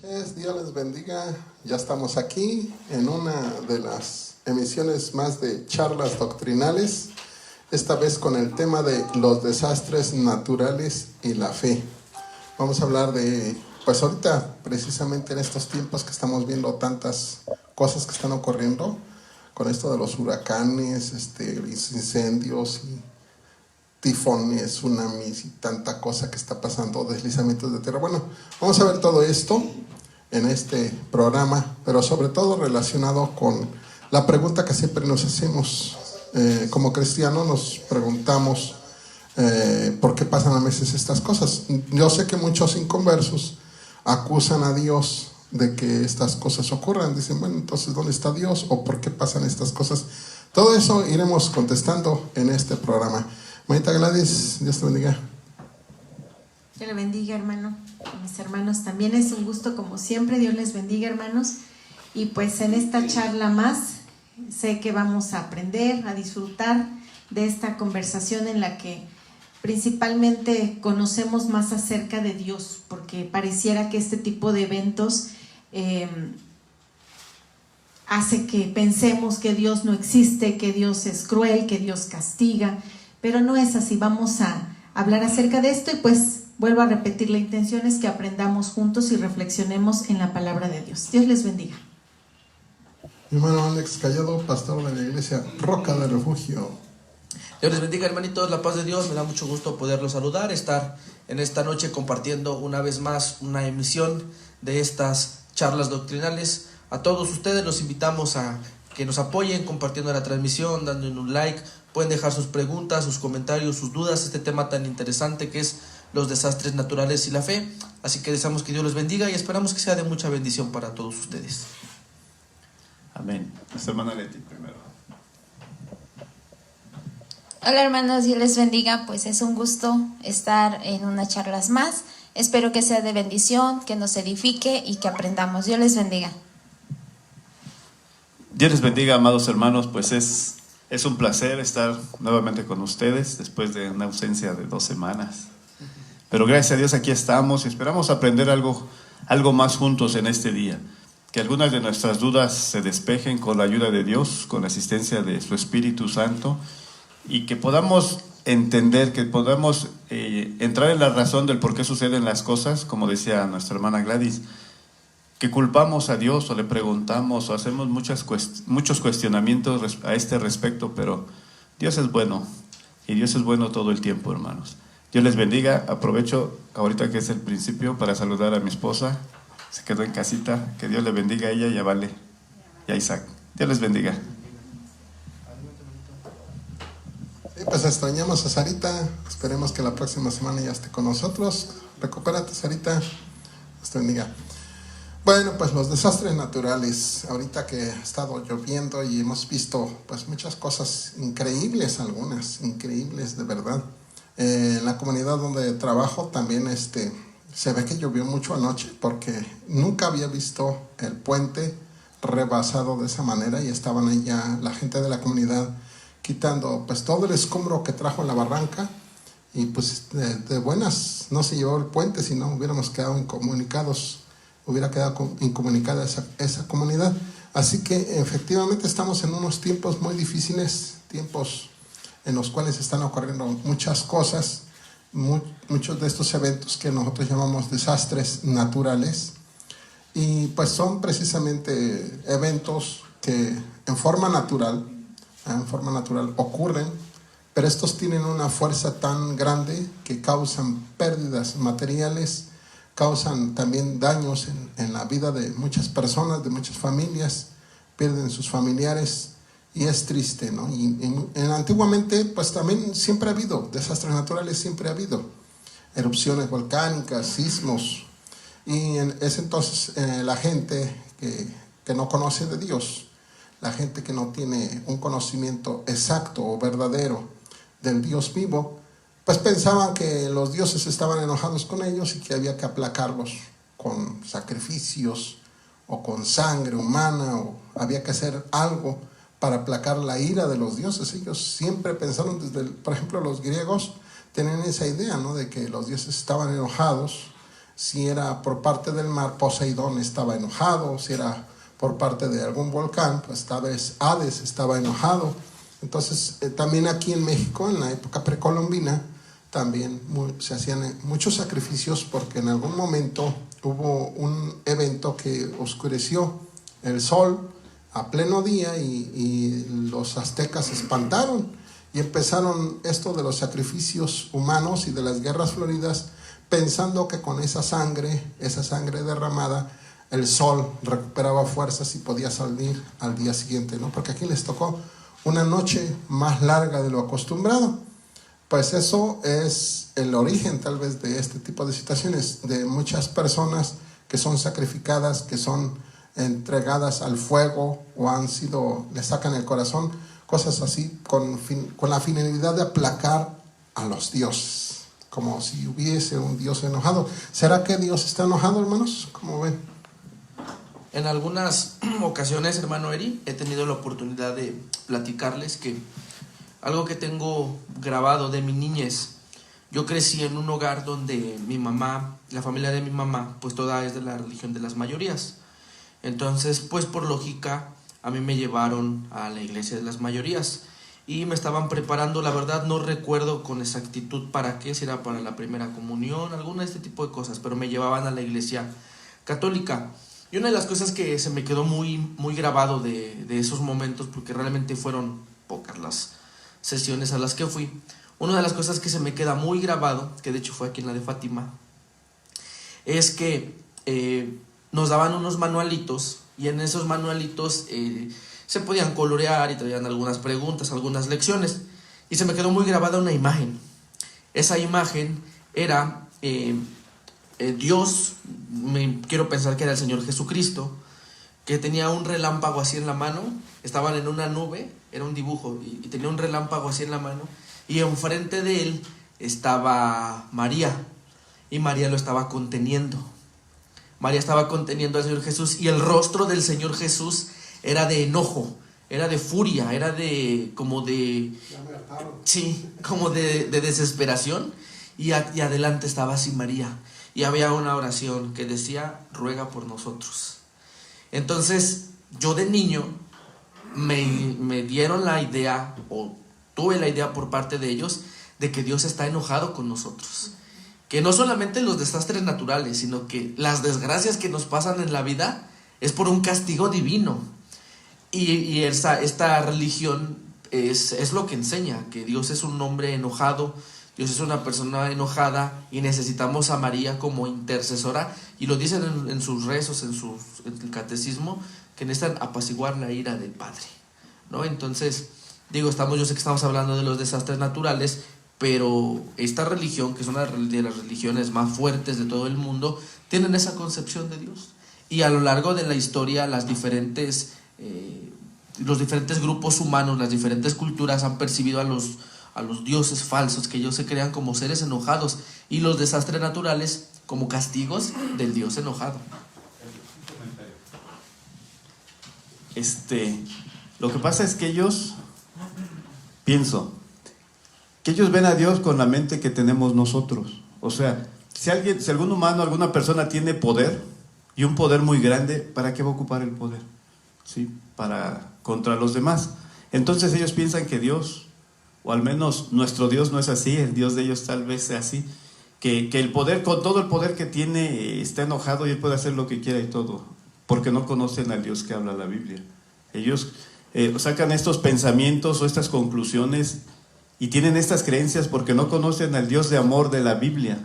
Dios les bendiga. Ya estamos aquí en una de las emisiones más de charlas doctrinales, esta vez con el tema de los desastres naturales y la fe. Vamos a hablar de, pues ahorita precisamente en estos tiempos que estamos viendo tantas cosas que están ocurriendo con esto de los huracanes, incendios y tifones, tsunamis y tanta cosa que está pasando, deslizamientos de tierra. Bueno, vamos a ver todo esto en este programa, pero sobre todo relacionado con la pregunta que siempre nos hacemos. Como cristianos nos preguntamos ¿por qué pasan a veces estas cosas? Yo sé que muchos inconversos acusan a Dios de que estas cosas ocurran. Dicen, bueno, entonces ¿dónde está Dios? ¿O por qué pasan estas cosas? Todo eso iremos contestando en este programa. Manita Gladys, Dios te bendiga. Dios le bendiga, hermano. A mis hermanos también es un gusto, como siempre. Dios les bendiga, hermanos. Y pues en esta charla más, sé que vamos a aprender, a disfrutar de esta conversación en la que principalmente conocemos más acerca de Dios, porque pareciera que este tipo de eventos hace que pensemos que Dios no existe, que Dios es cruel, que Dios castiga, pero no es así. Vamos a hablar acerca de esto y pues vuelvo a repetir, la intención es que aprendamos juntos y reflexionemos en la palabra de Dios. Dios les bendiga. Mi hermano Alex Callado, pastor de la iglesia Roca de Refugio. Dios les bendiga, hermanitos, la paz de Dios. Me da mucho gusto poderlos saludar, estar en esta noche compartiendo una vez más una emisión de estas charlas doctrinales. A todos ustedes los invitamos a que nos apoyen compartiendo la transmisión, dándole un like. Pueden dejar sus preguntas, sus comentarios, sus dudas, este tema tan interesante que es los desastres naturales y la fe. Así que deseamos que Dios los bendiga y esperamos que sea de mucha bendición para todos ustedes. Amén. Nuestra hermana Leti primero. Hola hermanos, Dios les bendiga. Pues es un gusto estar en unas charlas más. Espero que sea de bendición, que nos edifique y que aprendamos. Dios les bendiga. Dios les bendiga, amados hermanos. Pues es un placer estar nuevamente con ustedes después de una ausencia de 2 semanas. Pero gracias a Dios aquí estamos y esperamos aprender algo más juntos en este día. Que algunas de nuestras dudas se despejen con la ayuda de Dios, con la asistencia de su Espíritu Santo, y que podamos entender, que podamos entrar en la razón del por qué suceden las cosas, como decía nuestra hermana Gladys, que culpamos a Dios o le preguntamos o hacemos muchos cuestionamientos a este respecto, pero Dios es bueno y Dios es bueno todo el tiempo, hermanos. Dios les bendiga. Aprovecho ahorita que es el principio para saludar a mi esposa, se quedó en casita. Que Dios le bendiga a ella y a Vale y a Isaac. Dios les bendiga. Sí, pues extrañamos a Sarita. Esperemos que la próxima semana ya esté con nosotros. Recupérate, Sarita. Dios te bendiga. Bueno, pues los desastres naturales. Ahorita que ha estado lloviendo y hemos visto pues muchas cosas increíbles, algunas increíbles de verdad. En la comunidad donde trabajo también se ve que llovió mucho anoche, porque nunca había visto el puente rebasado de esa manera y estaban ahí ya la gente de la comunidad quitando pues todo el escombro que trajo la barranca y pues de buenas no se llevó el puente, si no hubiéramos quedado incomunicados, hubiera quedado incomunicada esa comunidad. Así que efectivamente estamos en unos tiempos muy difíciles, tiempos en los cuales están ocurriendo muchas cosas, muchos de estos eventos que nosotros llamamos desastres naturales, y pues son precisamente eventos que en forma natural ocurren, pero estos tienen una fuerza tan grande que causan pérdidas materiales, causan también daños en la vida de muchas personas, de muchas familias, pierden sus familiares. Y es triste, ¿no? Y antiguamente, pues también siempre ha habido desastres naturales, siempre ha habido erupciones volcánicas, sismos. Y en ese entonces la gente que no conoce de Dios, la gente que no tiene un conocimiento exacto o verdadero del Dios vivo, pues pensaban que los dioses estaban enojados con ellos y que había que aplacarlos con sacrificios o con sangre humana, o había que hacer algo para aplacar la ira de los dioses. Ellos siempre pensaron, por ejemplo, los griegos tenían esa idea, ¿no?, de que los dioses estaban enojados, Si era por parte del mar, Poseidón estaba enojado. Si era por parte de algún volcán, pues tal vez Hades estaba enojado. Entonces, también aquí en México, en la época precolombina, también se hacían muchos sacrificios, porque en algún momento hubo un evento que oscureció el sol a pleno día y los aztecas se espantaron y empezaron esto de los sacrificios humanos y de las guerras floridas, pensando que con esa sangre derramada, el sol recuperaba fuerzas y podía salir al día siguiente, ¿no? Porque aquí les tocó una noche más larga de lo acostumbrado. Pues eso es el origen tal vez de este tipo de situaciones, de muchas personas que son sacrificadas, que son entregadas al fuego o le sacan el corazón, cosas así, con la finalidad de aplacar a los dioses, como si hubiese un Dios enojado. ¿Será que Dios está enojado, hermanos? ¿Cómo ven? En algunas ocasiones, hermano Eri, he tenido la oportunidad de platicarles que algo que tengo grabado de mi niñez. Yo crecí en un hogar donde mi mamá, la familia de mi mamá, pues toda es de la religión de las mayorías. Entonces, pues por lógica, a mí me llevaron a la iglesia de las mayorías y me estaban preparando, la verdad no recuerdo con exactitud para qué, si era para la primera comunión, alguna de este tipo de cosas, pero me llevaban a la iglesia católica. Y una de las cosas que se me quedó muy, muy grabado de esos momentos, porque realmente fueron pocas las sesiones a las que fui, una de las cosas que se me queda muy grabado, que de hecho fue aquí en la de Fátima, es que nos daban unos manualitos y en esos manualitos se podían colorear y traían algunas preguntas, algunas lecciones, y se me quedó muy grabada una imagen. Esa imagen era Dios, quiero pensar que era el Señor Jesucristo, que tenía un relámpago así en la mano, estaban en una nube, era un dibujo, y tenía un relámpago así en la mano, y enfrente de él estaba María, y María lo estaba conteniendo. María estaba conteniendo al Señor Jesús, y el rostro del Señor Jesús era de enojo, era de furia, era como de desesperación, y adelante estaba así María, y había una oración que decía, ruega por nosotros. Entonces, yo de niño me dieron la idea, o tuve la idea por parte de ellos, de que Dios está enojado con nosotros. Que no solamente los desastres naturales, sino que las desgracias que nos pasan en la vida es por un castigo divino. Y esta religión es lo que enseña, que Dios es un hombre enojado, Dios es una persona enojada y necesitamos a María como intercesora, y lo dicen en sus rezos, en el catecismo, que necesitan apaciguar la ira del Padre, ¿no? Entonces, yo sé que estamos hablando de los desastres naturales, pero esta religión, que es una de las religiones más fuertes de todo el mundo, tienen esa concepción de Dios. Y a lo largo de la historia, los diferentes grupos humanos, las diferentes culturas han percibido a los dioses falsos, que ellos se crean como seres enojados, y los desastres naturales como castigos del Dios enojado. Lo que pasa es que ellos ven a Dios con la mente que tenemos nosotros. O sea, si algún humano, alguna persona tiene poder, y un poder muy grande, ¿para qué va a ocupar el poder? ¿Sí? Contra los demás. Entonces ellos piensan que Dios, o al menos nuestro Dios no es así, el Dios de ellos tal vez sea así, que el poder, con todo el poder que tiene, está enojado y él puede hacer lo que quiera y todo, porque no conocen al Dios que habla la Biblia. Ellos sacan estos pensamientos o estas conclusiones y tienen estas creencias porque no conocen al Dios de amor de la Biblia.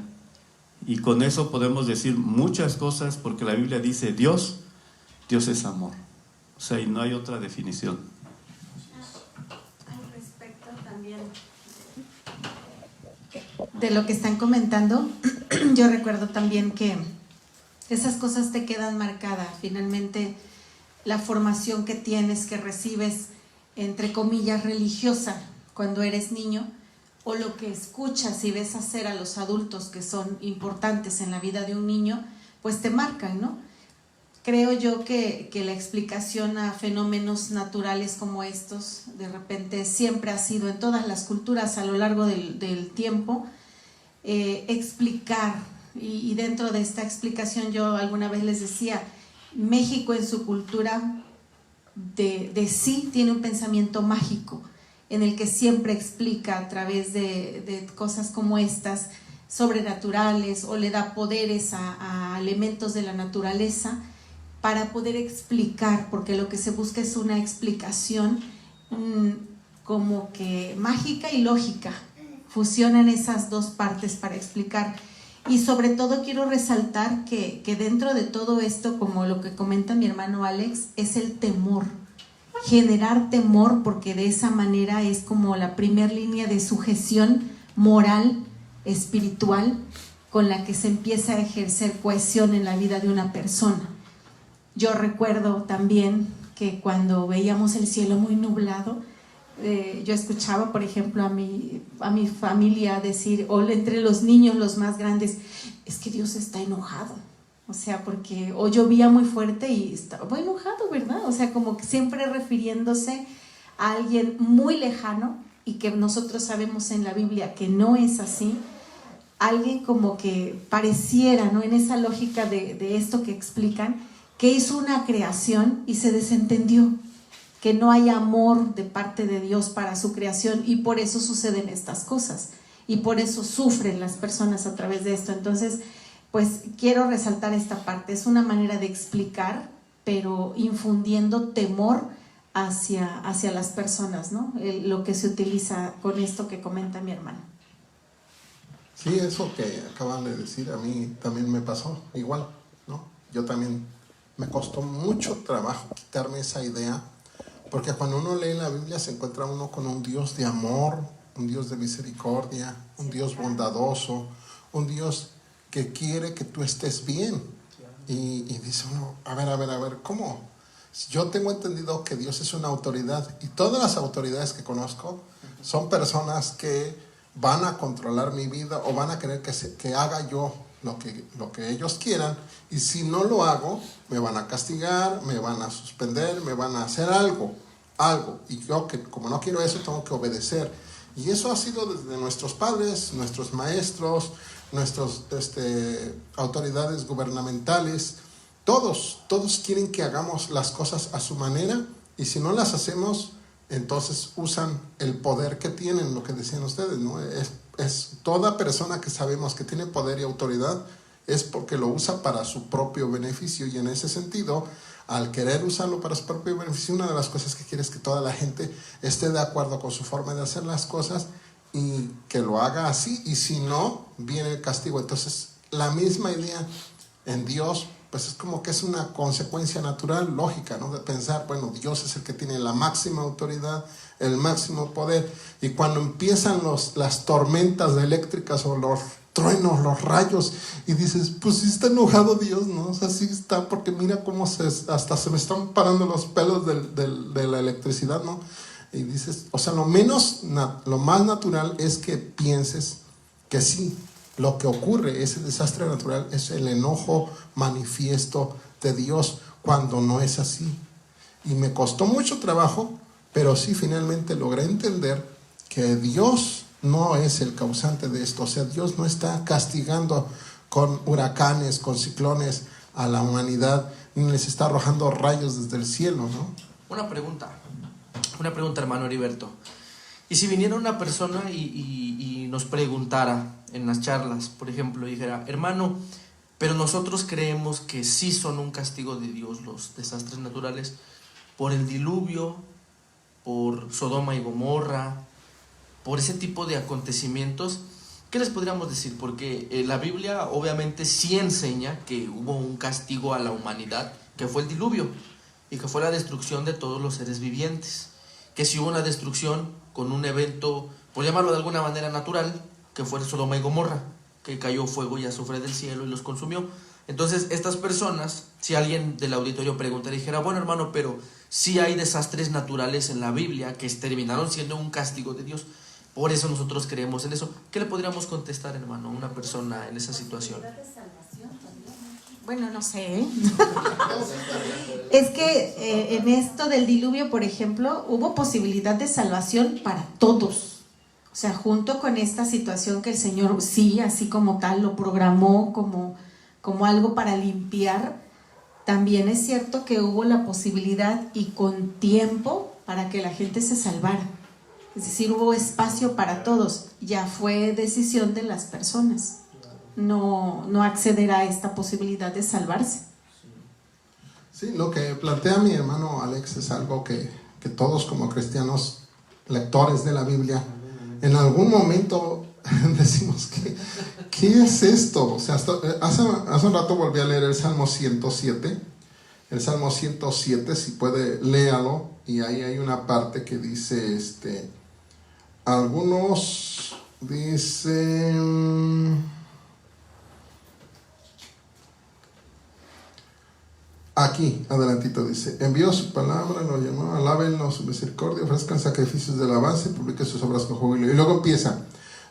Y con eso podemos decir muchas cosas, porque la Biblia dice Dios es amor. O sea, y no hay otra definición. Al respecto también de lo que están comentando, yo recuerdo también que esas cosas te quedan marcadas. Finalmente, la formación que tienes, que recibes, entre comillas, religiosa, cuando eres niño, o lo que escuchas y ves hacer a los adultos que son importantes en la vida de un niño, pues te marcan, ¿no? Creo yo que la explicación a fenómenos naturales como estos, de repente siempre ha sido en todas las culturas a lo largo del tiempo, explicar y dentro de esta explicación yo alguna vez les decía, México en su cultura de sí tiene un pensamiento mágico en el que siempre explica a través de cosas como estas, sobrenaturales, o le da poderes a elementos de la naturaleza para poder explicar, porque lo que se busca es una explicación como que mágica y lógica, fusionan esas dos partes para explicar. Y sobre todo quiero resaltar que dentro de todo esto, como lo que comenta mi hermano Alex, es el temor, generar temor, porque de esa manera es como la primer línea de sujeción moral, espiritual, con la que se empieza a ejercer cohesión en la vida de una persona. Yo recuerdo también que cuando veíamos el cielo muy nublado, yo escuchaba, por ejemplo, a mi familia decir, o entre los niños, los más grandes, es que Dios está enojado. O sea, porque o llovía muy fuerte y estaba enojado, ¿verdad? O sea, como que siempre refiriéndose a alguien muy lejano, y que nosotros sabemos en la Biblia que no es así. Alguien como que pareciera, ¿no?, en esa lógica de esto que explican, que hizo una creación y se desentendió, que no hay amor de parte de Dios para su creación, y por eso suceden estas cosas y por eso sufren las personas a través de esto. Entonces, pues quiero resaltar esta parte, es una manera de explicar, pero infundiendo temor hacia las personas, ¿no? Lo que se utiliza con esto que comenta mi hermano. Sí, eso que acaban de decir a mí también me pasó igual, ¿no? Yo también me costó mucho trabajo quitarme esa idea, porque cuando uno lee la Biblia se encuentra uno con un Dios de amor, un Dios de misericordia, un Dios bondadoso, un Dios que quiere que tú estés bien. Y dice uno, a ver, ¿cómo? Yo tengo entendido que Dios es una autoridad, y todas las autoridades que conozco son personas que van a controlar mi vida o van a querer que haga yo lo que ellos quieran, y si no lo hago me van a castigar, me van a suspender, me van a hacer algo, y yo, que como no quiero eso, tengo que obedecer. Y eso ha sido desde nuestros padres, nuestros maestros, nuestras autoridades gubernamentales. Todos quieren que hagamos las cosas a su manera, y si no las hacemos, entonces usan el poder que tienen, lo que decían ustedes, ¿no? Es toda persona que sabemos que tiene poder y autoridad es porque lo usa para su propio beneficio, y en ese sentido, al querer usarlo para su propio beneficio, una de las cosas que quiere es que toda la gente esté de acuerdo con su forma de hacer las cosas y que lo haga así, y si no, viene el castigo. Entonces, la misma idea en Dios, pues es como que es una consecuencia natural, lógica, ¿no? De pensar, bueno, Dios es el que tiene la máxima autoridad, el máximo poder, y cuando empiezan las tormentas eléctricas o los truenos, los rayos, y dices, pues sí está enojado Dios, ¿no? O sea, sí está, porque mira cómo hasta se me están parando los pelos de la electricidad, ¿no? Y dices, o sea, lo más natural es que pienses que sí, lo que ocurre, ese desastre natural, es el enojo manifiesto de Dios, cuando no es así. Y me costó mucho trabajo, pero sí finalmente logré entender que Dios no es el causante de esto. O sea, Dios no está castigando con huracanes, con ciclones a la humanidad, ni les está arrojando rayos desde el cielo, ¿no? Una pregunta, hermano Heriberto. Y si viniera una persona y nos preguntara en las charlas, por ejemplo, y dijera, hermano, pero nosotros creemos que sí son un castigo de Dios los desastres naturales, por el diluvio, por Sodoma y Gomorra, por ese tipo de acontecimientos, ¿qué les podríamos decir? Porque la Biblia obviamente sí enseña que hubo un castigo a la humanidad, que fue el diluvio, y que fue la destrucción de todos los seres vivientes, que si hubo una destrucción con un evento, por llamarlo de alguna manera natural, que fue Sodoma y Gomorra, que cayó fuego y azufre del cielo y los consumió. Entonces estas personas, si alguien del auditorio preguntara y dijera, bueno hermano, pero sí hay desastres naturales en la Biblia que terminaron siendo un castigo de Dios, por eso nosotros creemos en eso, ¿qué le podríamos contestar, hermano, a una persona en esa situación? Bueno, no sé, ¿eh? Es que en esto del diluvio, por ejemplo, hubo posibilidad de salvación para todos. O O sea, junto con esta situación que el Señor sí, así como tal, lo programó como algo para limpiar, también es cierto que hubo la posibilidad y con tiempo para que la gente se salvara. Es decir, hubo espacio para todos. Ya fue decisión de las personas no acceder a esta posibilidad de salvarse. Sí, lo que plantea mi hermano Alex es algo que todos como cristianos, lectores de la Biblia, en algún momento decimos ¿qué es esto? O sea, hace un rato volví a leer el Salmo 107. El Salmo 107, si puede, léalo. Y ahí hay una parte que dice, algunos dicen... Aquí, adelantito dice, envió su palabra, lo llamó, alábenlo su misericordia, ofrezcan sacrificios de alabanza y publiquen sus obras con júbilo. Y luego empieza,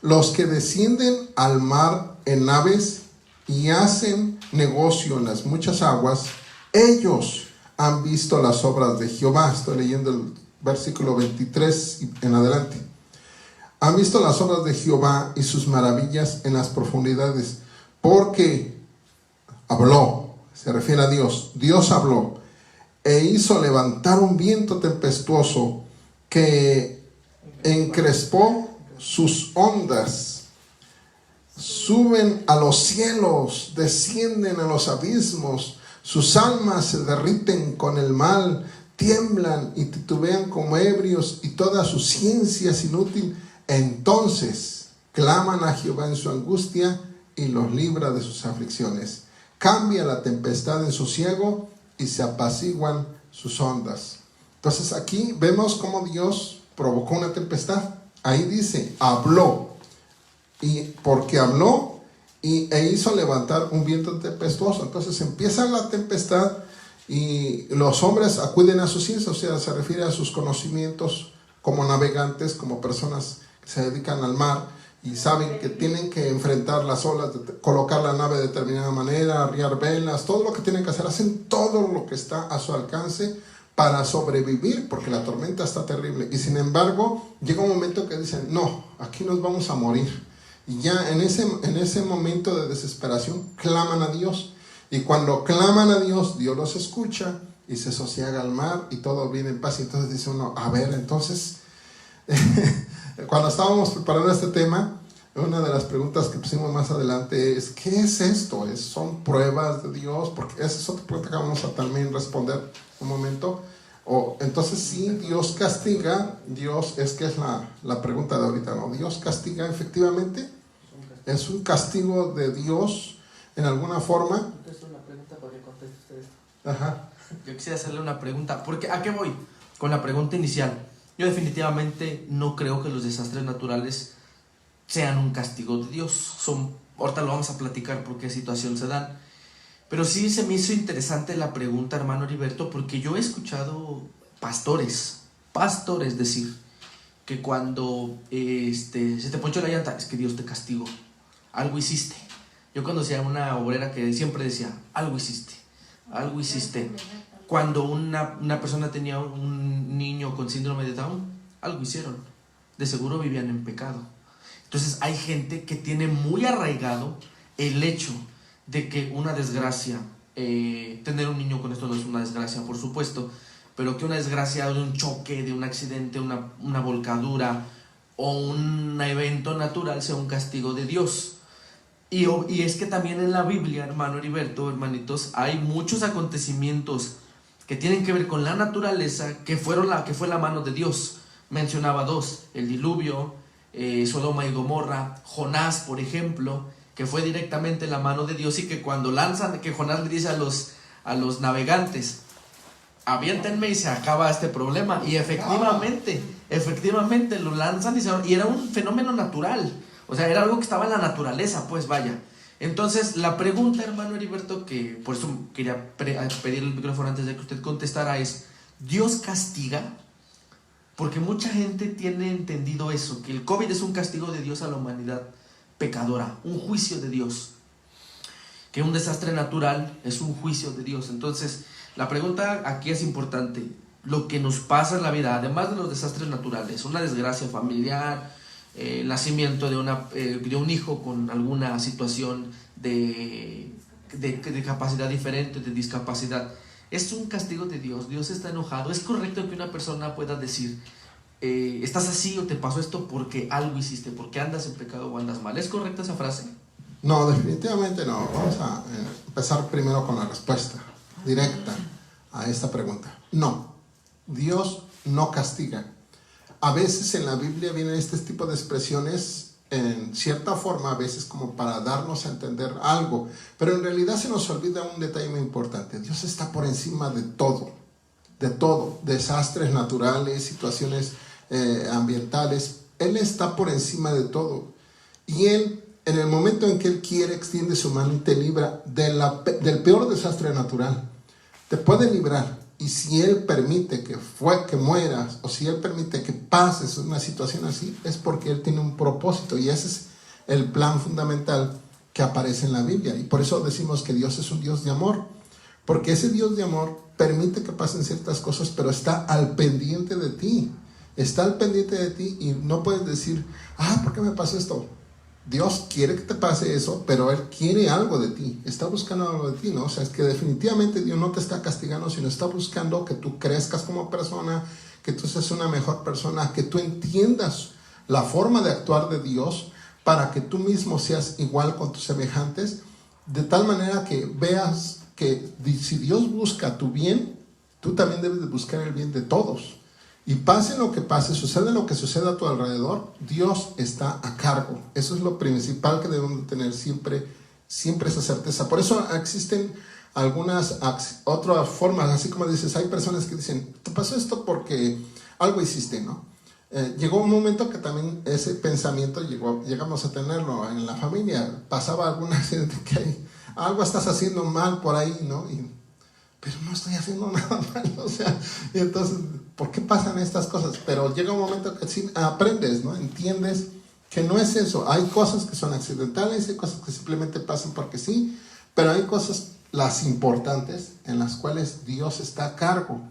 los que descienden al mar en naves y hacen negocio en las muchas aguas, ellos han visto las obras de Jehová. Estoy leyendo el versículo 23 en adelante. Han visto las obras de Jehová y sus maravillas en las profundidades, porque habló. Se refiere a Dios. Dios habló e hizo levantar un viento tempestuoso que encrespó sus ondas. Suben a los cielos, descienden a los abismos. Sus almas se derriten con el mal, tiemblan y titubean como ebrios, y toda su ciencia es inútil. Entonces claman a Jehová en su angustia y los libra de sus aflicciones. Cambia la tempestad en sosiego y se apaciguan sus ondas. Entonces aquí vemos cómo Dios provocó una tempestad. Ahí dice, habló. Y porque habló e hizo levantar un viento tempestuoso. Entonces empieza la tempestad y los hombres acuden a su ciencia, o sea, se refiere a sus conocimientos como navegantes, como personas que se dedican al mar. Y saben que tienen que enfrentar las olas, colocar la nave de determinada manera, arriar velas, todo lo que tienen que hacer. Hacen todo lo que está a su alcance para sobrevivir, porque la tormenta está terrible. Y sin embargo, llega un momento que dicen, no, aquí nos vamos a morir. Y ya en ese momento de desesperación, claman a Dios. Y cuando claman a Dios, Dios los escucha y se sosiega el mar y todo viene en paz. Y entonces dice uno, a ver, entonces... Cuando estábamos preparando este tema, una de las preguntas que pusimos más adelante es, ¿qué es esto? ¿Son pruebas de Dios? Porque esa es otra pregunta que vamos a también responder un momento. Entonces, sí, Dios castiga. Dios, es que es la pregunta de ahorita, ¿no? ¿Dios castiga efectivamente? ¿Es un castigo de Dios en alguna forma? Contesto una pregunta para que conteste usted esto. Ajá. Yo quisiera hacerle una pregunta, porque ¿a qué voy? Con la pregunta inicial. Yo definitivamente no creo que los desastres naturales sean un castigo de Dios. Ahorita lo vamos a platicar por qué situación se dan. Pero sí se me hizo interesante la pregunta, hermano Heriberto, porque yo he escuchado pastores decir que cuando se te ponchó la llanta, es que Dios te castigó. Algo hiciste. Yo conocía a una obrera que siempre decía, algo hiciste. Cuando una persona tenía un niño con síndrome de Down, algo hicieron. De seguro vivían en pecado. Entonces hay gente que tiene muy arraigado el hecho de que una desgracia, tener un niño con esto no es una desgracia, por supuesto, pero que una desgracia de un choque, de un accidente, una volcadura o un evento natural sea un castigo de Dios. Y es que también en la Biblia, hermano Heriberto, hermanitos, hay muchos acontecimientos que tienen que ver con la naturaleza, que fue la mano de Dios. Mencionaba dos, el diluvio, Sodoma y Gomorra, Jonás, por ejemplo, que fue directamente la mano de Dios, y que cuando lanzan, que Jonás le dice a los navegantes, aviéntenme y se acaba este problema, y efectivamente lo lanzan y era un fenómeno natural, o sea, era algo que estaba en la naturaleza, pues vaya. Entonces la pregunta, hermano Heriberto, que por eso quería pedir el micrófono antes de que usted contestara, es, ¿Dios castiga? Porque mucha gente tiene entendido eso, que el COVID es un castigo de Dios a la humanidad pecadora, un juicio de Dios, que un desastre natural es un juicio de Dios. Entonces la pregunta aquí es importante. Lo que nos pasa en la vida, además de los desastres naturales, una desgracia familiar, el nacimiento de un hijo con alguna situación de capacidad diferente, de discapacidad. Es un castigo de Dios. Dios está enojado. Es correcto que una persona pueda decir, estás así o te pasó esto porque algo hiciste, porque andas en pecado o andas mal. ¿Es correcta esa frase? No, definitivamente no. Vamos a empezar primero con la respuesta directa a esta pregunta. No, Dios no castiga. A veces en la Biblia vienen este tipo de expresiones en cierta forma, a veces como para darnos a entender algo, pero en realidad se nos olvida un detalle muy importante. Dios está por encima de todo, desastres naturales, situaciones ambientales. Él está por encima de todo, y Él, en el momento en que Él quiere, extiende su mano y te libra del peor desastre natural. Te puede librar. Y si Él permite que mueras, o si Él permite que pases una situación así, es porque Él tiene un propósito, y ese es el plan fundamental que aparece en la Biblia. Y por eso decimos que Dios es un Dios de amor, porque ese Dios de amor permite que pasen ciertas cosas, pero está al pendiente de ti. Está al pendiente de ti, y no puedes decir, ¿por qué me pasó esto? Dios quiere que te pase eso, pero Él quiere algo de ti, está buscando algo de ti, ¿no? O sea, es que definitivamente Dios no te está castigando, sino está buscando que tú crezcas como persona, que tú seas una mejor persona, que tú entiendas la forma de actuar de Dios para que tú mismo seas igual con tus semejantes, de tal manera que veas que si Dios busca tu bien, tú también debes de buscar el bien de todos. Y pase lo que pase, sucede lo que suceda a tu alrededor, Dios está a cargo. Eso es lo principal que debemos tener siempre esa certeza. Por eso existen algunas otras formas, así como dices, hay personas que dicen, te pasó esto porque algo hiciste, ¿no? Llegó un momento que también ese pensamiento llegamos a tenerlo en la familia. Pasaba algún accidente que algo estás haciendo mal por ahí, ¿no? Pero no estoy haciendo nada mal, o sea, y entonces, ¿por qué pasan estas cosas? Pero llega un momento que sí aprendes, ¿no? Entiendes que no es eso. Hay cosas que son accidentales, hay cosas que simplemente pasan porque sí, pero hay cosas, las importantes, en las cuales Dios está a cargo.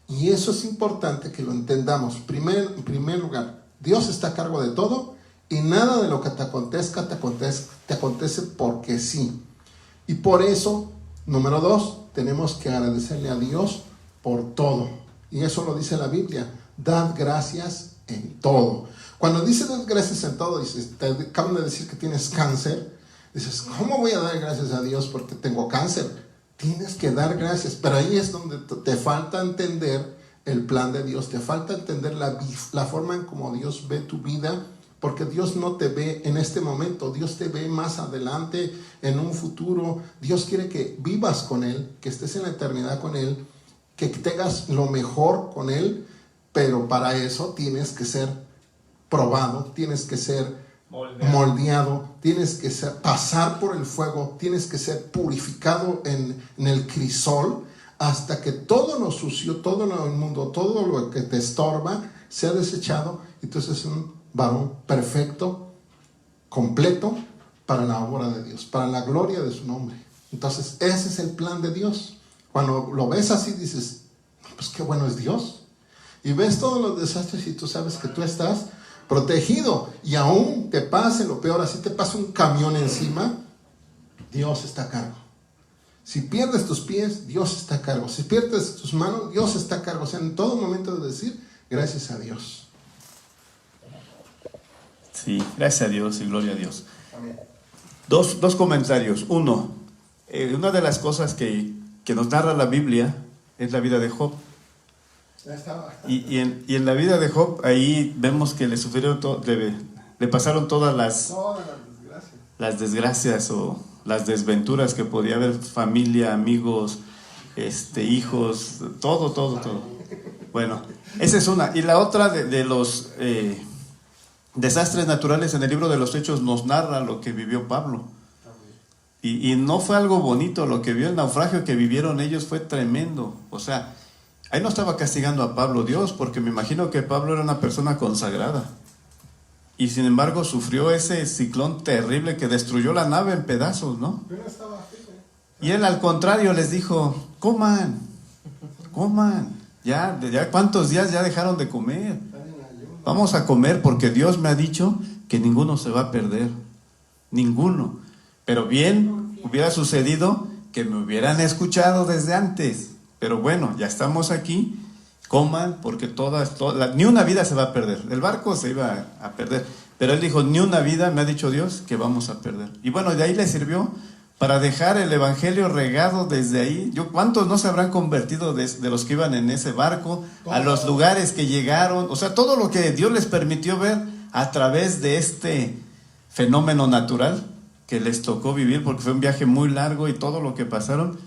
Y eso es importante que lo entendamos. En primer lugar, Dios está a cargo de todo, y nada de lo que te acontezca te acontece porque sí. Y por eso, número 2, tenemos que agradecerle a Dios por todo. Y eso lo dice la Biblia. Dad gracias en todo. Cuando dice dad gracias en todo, dices, te acaban de decir que tienes cáncer. Dices, ¿cómo voy a dar gracias a Dios porque tengo cáncer? Tienes que dar gracias. Pero ahí es donde te falta entender el plan de Dios. Te falta entender la forma en cómo Dios ve tu vida. Porque Dios no te ve en este momento, Dios te ve más adelante, en un futuro. Dios quiere que vivas con Él, que estés en la eternidad con Él, que tengas lo mejor con Él, pero para eso tienes que ser probado, tienes que ser moldeado, tienes que pasar por el fuego, tienes que ser purificado en el crisol, hasta que todo lo sucio, todo lo inmundo, todo lo que te estorba, sea desechado, y tú seas un varón perfecto, completo, para la obra de Dios, para la gloria de su nombre. Entonces, ese es el plan de Dios. Cuando lo ves así, dices, pues qué bueno es Dios. Y ves todos los desastres y tú sabes que tú estás protegido. Y aún te pase lo peor, así te pasa un camión encima, Dios está a cargo. Si pierdes tus pies, Dios está a cargo. Si pierdes tus manos, Dios está a cargo. O sea, en todo momento de decir, gracias a Dios. Sí, gracias a Dios y gloria a Dios. Amén. Dos comentarios. Uno, una de las cosas que nos narra la Biblia es la vida de Job. Y en la vida de Job, ahí vemos que le sufrieron le pasaron todas las desgracias o las desventuras que podía haber, familia, amigos, hijos, todo. Bueno, esa es una. Y la otra de los desastres naturales, en el libro de los Hechos nos narra lo que vivió Pablo. Y no fue algo bonito lo que vio. El naufragio que vivieron ellos fue tremendo. O sea, ahí no estaba castigando a Pablo Dios, porque me imagino que Pablo era una persona consagrada. Y sin embargo sufrió ese ciclón terrible que destruyó la nave en pedazos, ¿no? Y él al contrario les dijo, coman. Ya ¿cuántos días ya dejaron de comer? Vamos a comer porque Dios me ha dicho que ninguno se va a perder, ninguno. Pero bien hubiera sucedido que me hubieran escuchado desde antes. Pero bueno, ya estamos aquí, coman, porque ni una vida se va a perder. El barco se iba a perder, pero él dijo, ni una vida, me ha dicho Dios, que vamos a perder. Y bueno, de ahí le sirvió para dejar el evangelio regado desde ahí. ¿Cuántos no se habrán convertido de los que iban en ese barco, a los lugares que llegaron? O sea, todo lo que Dios les permitió ver a través de este fenómeno natural que les tocó vivir, porque fue un viaje muy largo y todo lo que pasaron.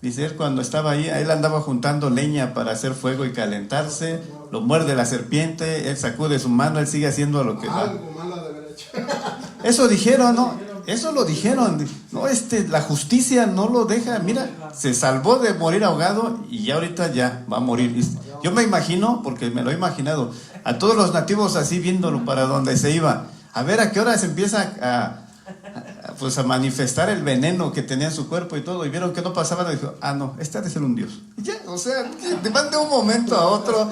Dice él, cuando estaba ahí, él andaba juntando leña para hacer fuego y calentarse, lo muerde la serpiente, él sacude su mano, él sigue haciendo lo que... Algo malo de haber hecho. Eso dijeron, ¿no? Eso lo dijeron. No, la justicia no lo deja. Mira, se salvó de morir ahogado y ya ahorita ya va a morir. Yo me imagino, porque me lo he imaginado, a todos los nativos así viéndolo para donde se iba. A ver a qué hora se empieza a manifestar el veneno que tenía en su cuerpo y todo, y vieron que no pasaba, y dijo, no, este ha de ser un dios. Y ya, o sea, de un momento a otro,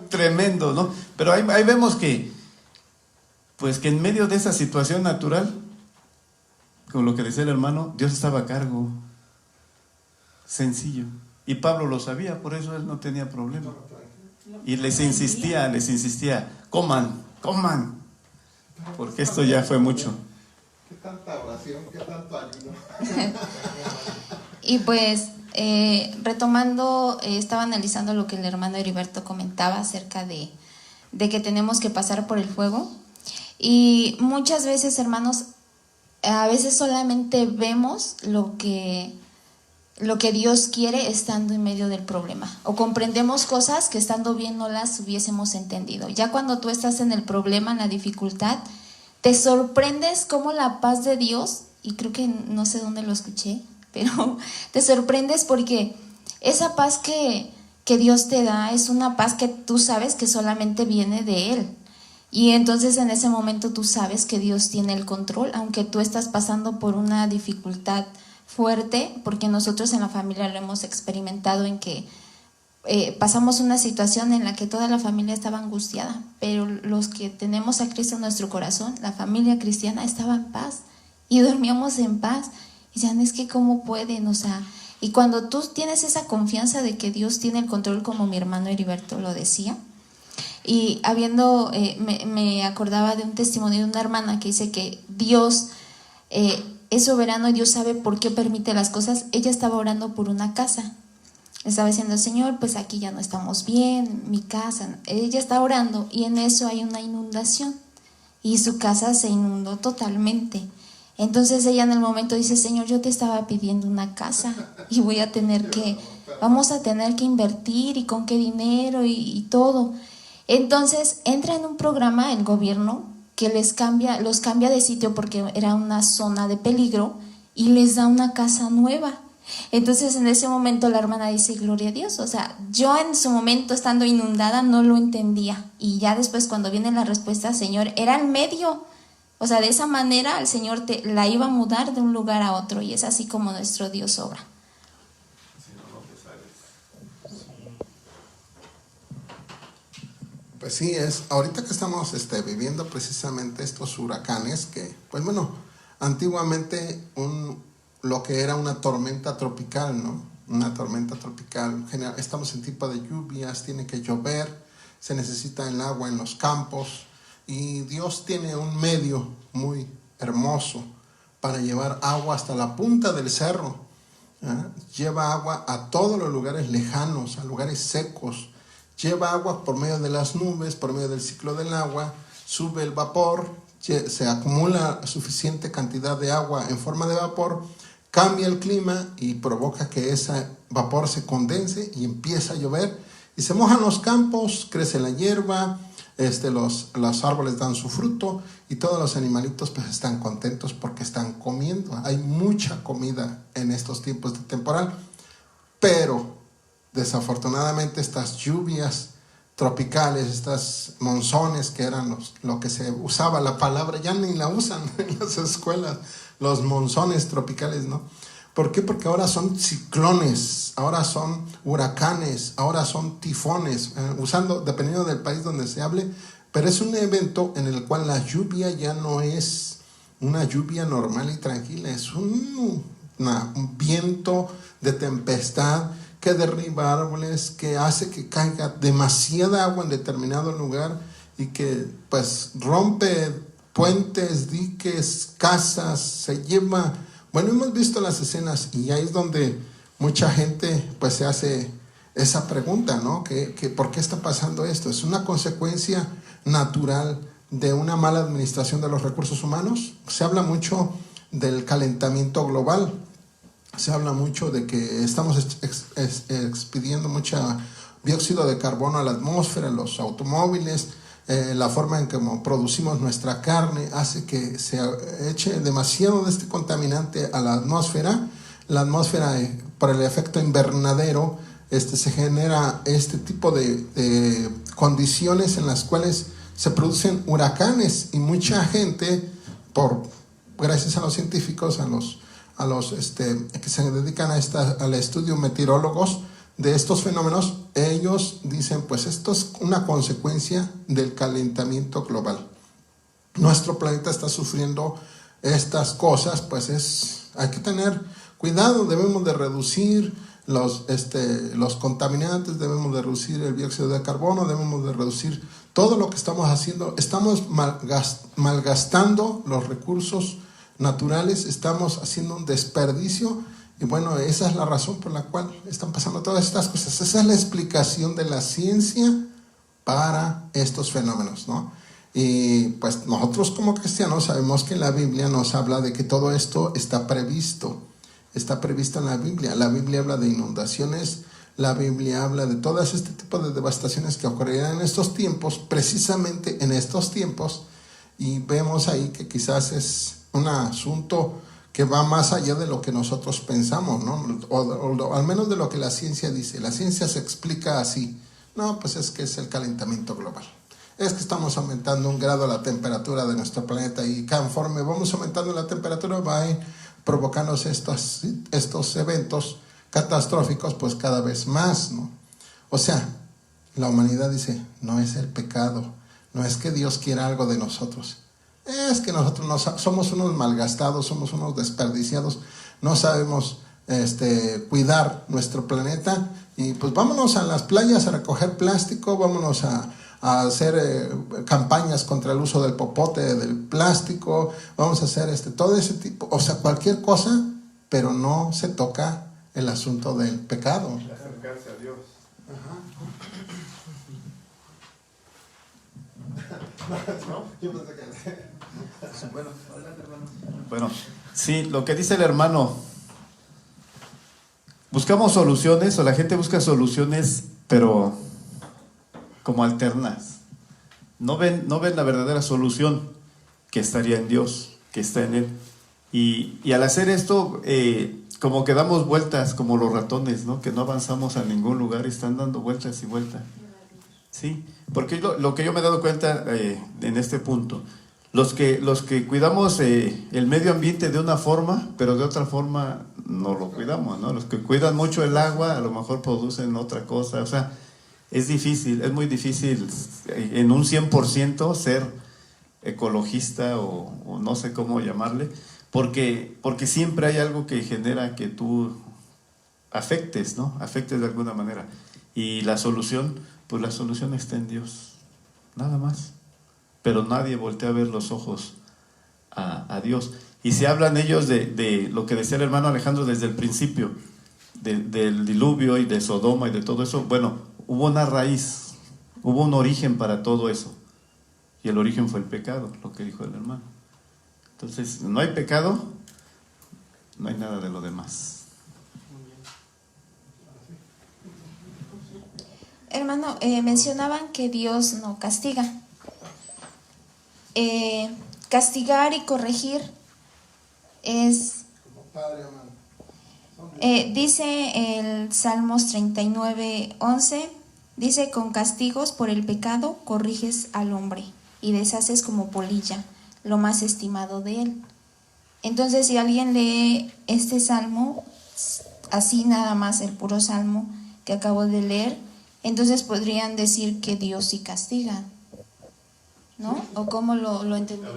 tremendo, ¿no? Pero ahí vemos que, pues que en medio de esa situación natural, con lo que decía el hermano, Dios estaba a cargo, sencillo. Y Pablo lo sabía, por eso él no tenía problema. Y les insistía, coman, porque esto ya fue mucho. ¿Qué tanta oración? ¿Qué tanto ayuno? Y pues, retomando, estaba analizando lo que el hermano Heriberto comentaba acerca de que tenemos que pasar por el fuego. Y muchas veces, hermanos, a veces solamente vemos lo que Dios quiere estando en medio del problema, o comprendemos cosas que estando bien no las hubiésemos entendido. Ya cuando tú estás en el problema, en la dificultad, te sorprendes cómo la paz de Dios, y creo que no sé dónde lo escuché, pero te sorprendes porque esa paz que Dios te da es una paz que tú sabes que solamente viene de Él. Y entonces en ese momento tú sabes que Dios tiene el control, aunque tú estás pasando por una dificultad fuerte, porque nosotros en la familia lo hemos experimentado, en que pasamos una situación en la que toda la familia estaba angustiada, pero los que tenemos a Cristo en nuestro corazón, la familia cristiana, estaba en paz y dormíamos en paz. Y decían, es que cómo pueden, o sea, y cuando tú tienes esa confianza de que Dios tiene el control, como mi hermano Heriberto lo decía, y me acordaba de un testimonio de una hermana que dice que Dios es soberano y Dios sabe por qué permite las cosas. Ella estaba orando por una casa. Estaba diciendo, Señor, pues aquí ya no estamos bien, mi casa. Ella está orando y en eso hay una inundación y su casa se inundó totalmente. Entonces ella en el momento dice, Señor, yo te estaba pidiendo una casa y vamos a tener que invertir, y con qué dinero y todo. Entonces entra en un programa el gobierno que los cambia de sitio porque era una zona de peligro y les da una casa nueva. Entonces en ese momento la hermana dice, gloria a Dios, o sea, yo en su momento estando inundada no lo entendía, y ya después cuando viene la respuesta, Señor, era el medio, o sea, de esa manera el Señor la iba a mudar de un lugar a otro, y es así como nuestro Dios obra. Pues sí, ahorita que estamos viviendo precisamente estos huracanes que, pues bueno, antiguamente lo que era una tormenta tropical, ¿no? Una tormenta tropical, estamos en tipo de lluvias, tiene que llover, se necesita el agua en los campos, y Dios tiene un medio muy hermoso para llevar agua hasta la punta del cerro. Lleva agua a todos los lugares lejanos, a lugares secos. Lleva agua por medio de las nubes, por medio del ciclo del agua, sube el vapor, se acumula suficiente cantidad de agua en forma de vapor, cambia el clima y provoca que ese vapor se condense y empieza a llover y se mojan los campos, crece la hierba, los árboles dan su fruto y todos los animalitos pues están contentos porque están comiendo. Hay mucha comida en estos tiempos de temporal, pero desafortunadamente estas lluvias tropicales, estas monzones que eran lo que se usaba, la palabra ya ni la usan en las escuelas, los monzones tropicales, ¿no? ¿Por qué? Porque ahora son ciclones, ahora son huracanes, ahora son tifones, dependiendo del país donde se hable, pero es un evento en el cual la lluvia ya no es una lluvia normal y tranquila, es un viento de tempestad que derriba árboles, que hace que caiga demasiada agua en determinado lugar y que pues rompe puentes, diques, casas, se lleva. Bueno, hemos visto las escenas y ahí es donde mucha gente pues se hace esa pregunta, ¿no? ¿Por qué está pasando esto? ¿Es una consecuencia natural de una mala administración de los recursos humanos? Se habla mucho del calentamiento global, se habla mucho de que estamos expidiendo mucho dióxido de carbono a la atmósfera, los automóviles, la forma en que producimos nuestra carne hace que se eche demasiado de este contaminante a la atmósfera. La atmósfera, por el efecto invernadero, se genera este tipo de condiciones en las cuales se producen huracanes, y mucha gente, gracias a los científicos, a los que se dedican al estudio, meteorólogos de estos fenómenos, ellos dicen pues esto es una consecuencia del calentamiento global. Nuestro planeta está sufriendo estas cosas, pues hay que tener cuidado, debemos de reducir los contaminantes, debemos de reducir el dióxido de carbono, debemos de reducir todo lo que estamos haciendo. Estamos malgastando los recursos naturales, estamos haciendo un desperdicio, y bueno, esa es la razón por la cual están pasando todas estas cosas. Esa es la explicación de la ciencia para estos fenómenos, ¿no? Y pues nosotros como cristianos sabemos que la Biblia nos habla de que todo esto está previsto en la Biblia. La Biblia habla de inundaciones, la Biblia habla de todas este tipo de devastaciones que ocurrirán en estos tiempos, precisamente en estos tiempos, y vemos ahí que quizás es un asunto que va más allá de lo que nosotros pensamos, ¿no? O al menos de lo que la ciencia dice. La ciencia se explica así: no, pues es que es el calentamiento global, es que estamos aumentando 1 grado la temperatura de nuestro planeta, y conforme vamos aumentando la temperatura va a ir provocándose estos eventos catastróficos pues cada vez más, ¿no? O sea, la humanidad dice, no es el pecado, no es que Dios quiera algo de nosotros, es que nosotros somos unos malgastados, somos unos desperdiciados, no sabemos cuidar nuestro planeta, y pues vámonos a las playas a recoger plástico, vámonos a hacer campañas contra el uso del popote, del plástico, vamos a hacer todo ese tipo, o sea, cualquier cosa, pero no se toca el asunto del pecado. Acercarse a Dios. Bueno, sí, lo que dice el hermano, buscamos soluciones, o la gente busca soluciones, pero como alternas. No ven la verdadera solución, que estaría en Dios, que está en Él. Y al hacer esto, como que damos vueltas como los ratones, ¿no? Que no avanzamos a ningún lugar y están dando vueltas y vueltas. Sí, porque lo que yo me he dado cuenta en este punto, los que cuidamos el medio ambiente de una forma, pero de otra forma no lo cuidamos, ¿no? Los que cuidan mucho el agua, a lo mejor producen otra cosa. O sea, es difícil, es muy difícil en un 100% ser ecologista o no sé cómo llamarle, porque siempre hay algo que genera que tú afectes, ¿no? Afectes de alguna manera. Y la solución, pues la solución está en Dios, nada más. Pero nadie voltea a ver los ojos a Dios. Y se hablan ellos de lo que decía el hermano Alejandro desde el principio, del diluvio y de Sodoma y de todo eso. Bueno, hubo una raíz, hubo un origen para todo eso. Y el origen fue el pecado, lo que dijo el hermano. Entonces, no hay pecado, no hay nada de lo demás. Hermano, mencionaban que Dios no castiga. Castigar y corregir es... dice el Salmos 39:11, dice: con castigos por el pecado corriges al hombre y deshaces como polilla lo más estimado de él. Entonces, si alguien lee este salmo, así nada más, el puro salmo que acabo de leer, entonces podrían decir que Dios sí castiga. ¿no? ¿O cómo lo entendí?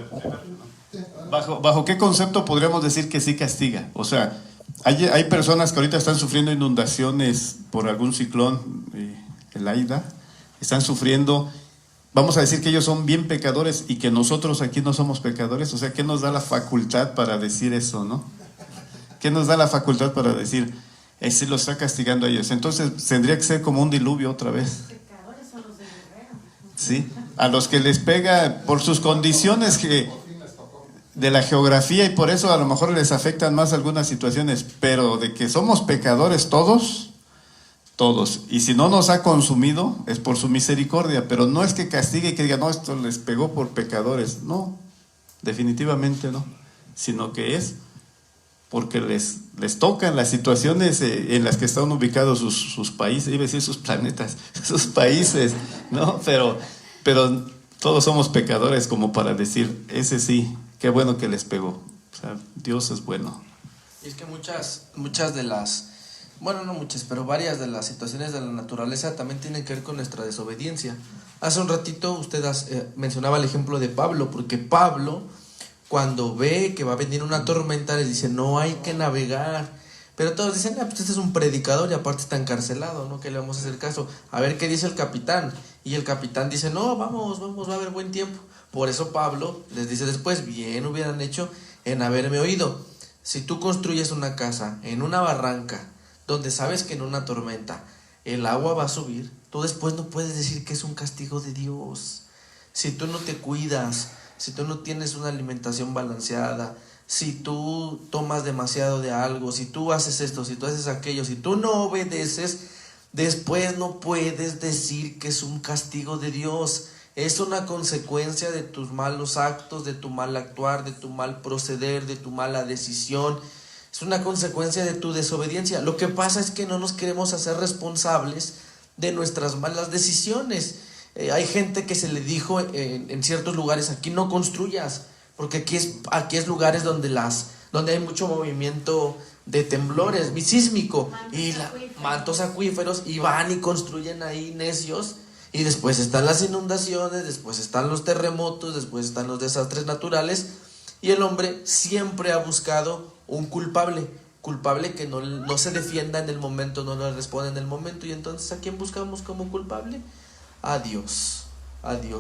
¿Bajo qué concepto podríamos decir que sí castiga? O sea, hay personas que ahorita están sufriendo inundaciones por algún ciclón, el Aida, están sufriendo. Vamos a decir que ellos son bien pecadores y que nosotros aquí no somos pecadores. O sea, ¿qué nos da la facultad para decir eso, no? ¿Qué nos da la facultad para decir, sí lo está castigando a ellos? Entonces tendría que ser como un diluvio otra vez. Pecadores son los de Guerrero. Sí, a los que les pega por sus condiciones de la geografía, y por eso a lo mejor les afectan más algunas situaciones, pero de que somos pecadores todos, y si no nos ha consumido es por su misericordia, pero no es que castigue y que diga, no, esto les pegó por pecadores, no, definitivamente no, sino que es porque les tocan las situaciones en las que están ubicados sus países, iba a decir sus planetas, sus países, ¿no? Pero todos somos pecadores como para decir, ese sí, qué bueno que les pegó. O sea, Dios es bueno. Y es que muchas de las, bueno, no muchas, pero varias de las situaciones de la naturaleza también tienen que ver con nuestra desobediencia. Hace un ratito usted mencionaba el ejemplo de Pablo, porque Pablo, cuando ve que va a venir una tormenta, les dice, no hay que navegar. Pero todos dicen, pues este es un predicador y aparte está encarcelado, ¿no? ¿Qué le vamos a hacer caso? A ver qué dice el capitán. Y el capitán dice, no, vamos, va a haber buen tiempo. Por eso Pablo les dice después, bien hubieran hecho en haberme oído. Si tú construyes una casa en una barranca, donde sabes que en una tormenta el agua va a subir, tú después no puedes decir que es un castigo de Dios. Si tú no te cuidas, si tú no tienes una alimentación balanceada, si tú tomas demasiado de algo, si tú haces esto, si tú haces aquello, si tú no obedeces, después no puedes decir que es un castigo de Dios. Es una consecuencia de tus malos actos, de tu mal actuar, de tu mal proceder, de tu mala decisión. Es una consecuencia de tu desobediencia. Lo que pasa es que no nos queremos hacer responsables de nuestras malas decisiones. Hay gente que se le dijo en ciertos lugares, aquí no construyas, porque aquí es lugares donde hay mucho movimiento de temblores, sísmico, y mantos acuíferos, y van y construyen ahí necios, y después están las inundaciones, después están los terremotos, después están los desastres naturales, y el hombre siempre ha buscado un culpable que no se defienda en el momento, no le responde en el momento. Y entonces, ¿a quién buscamos como culpable? A Dios.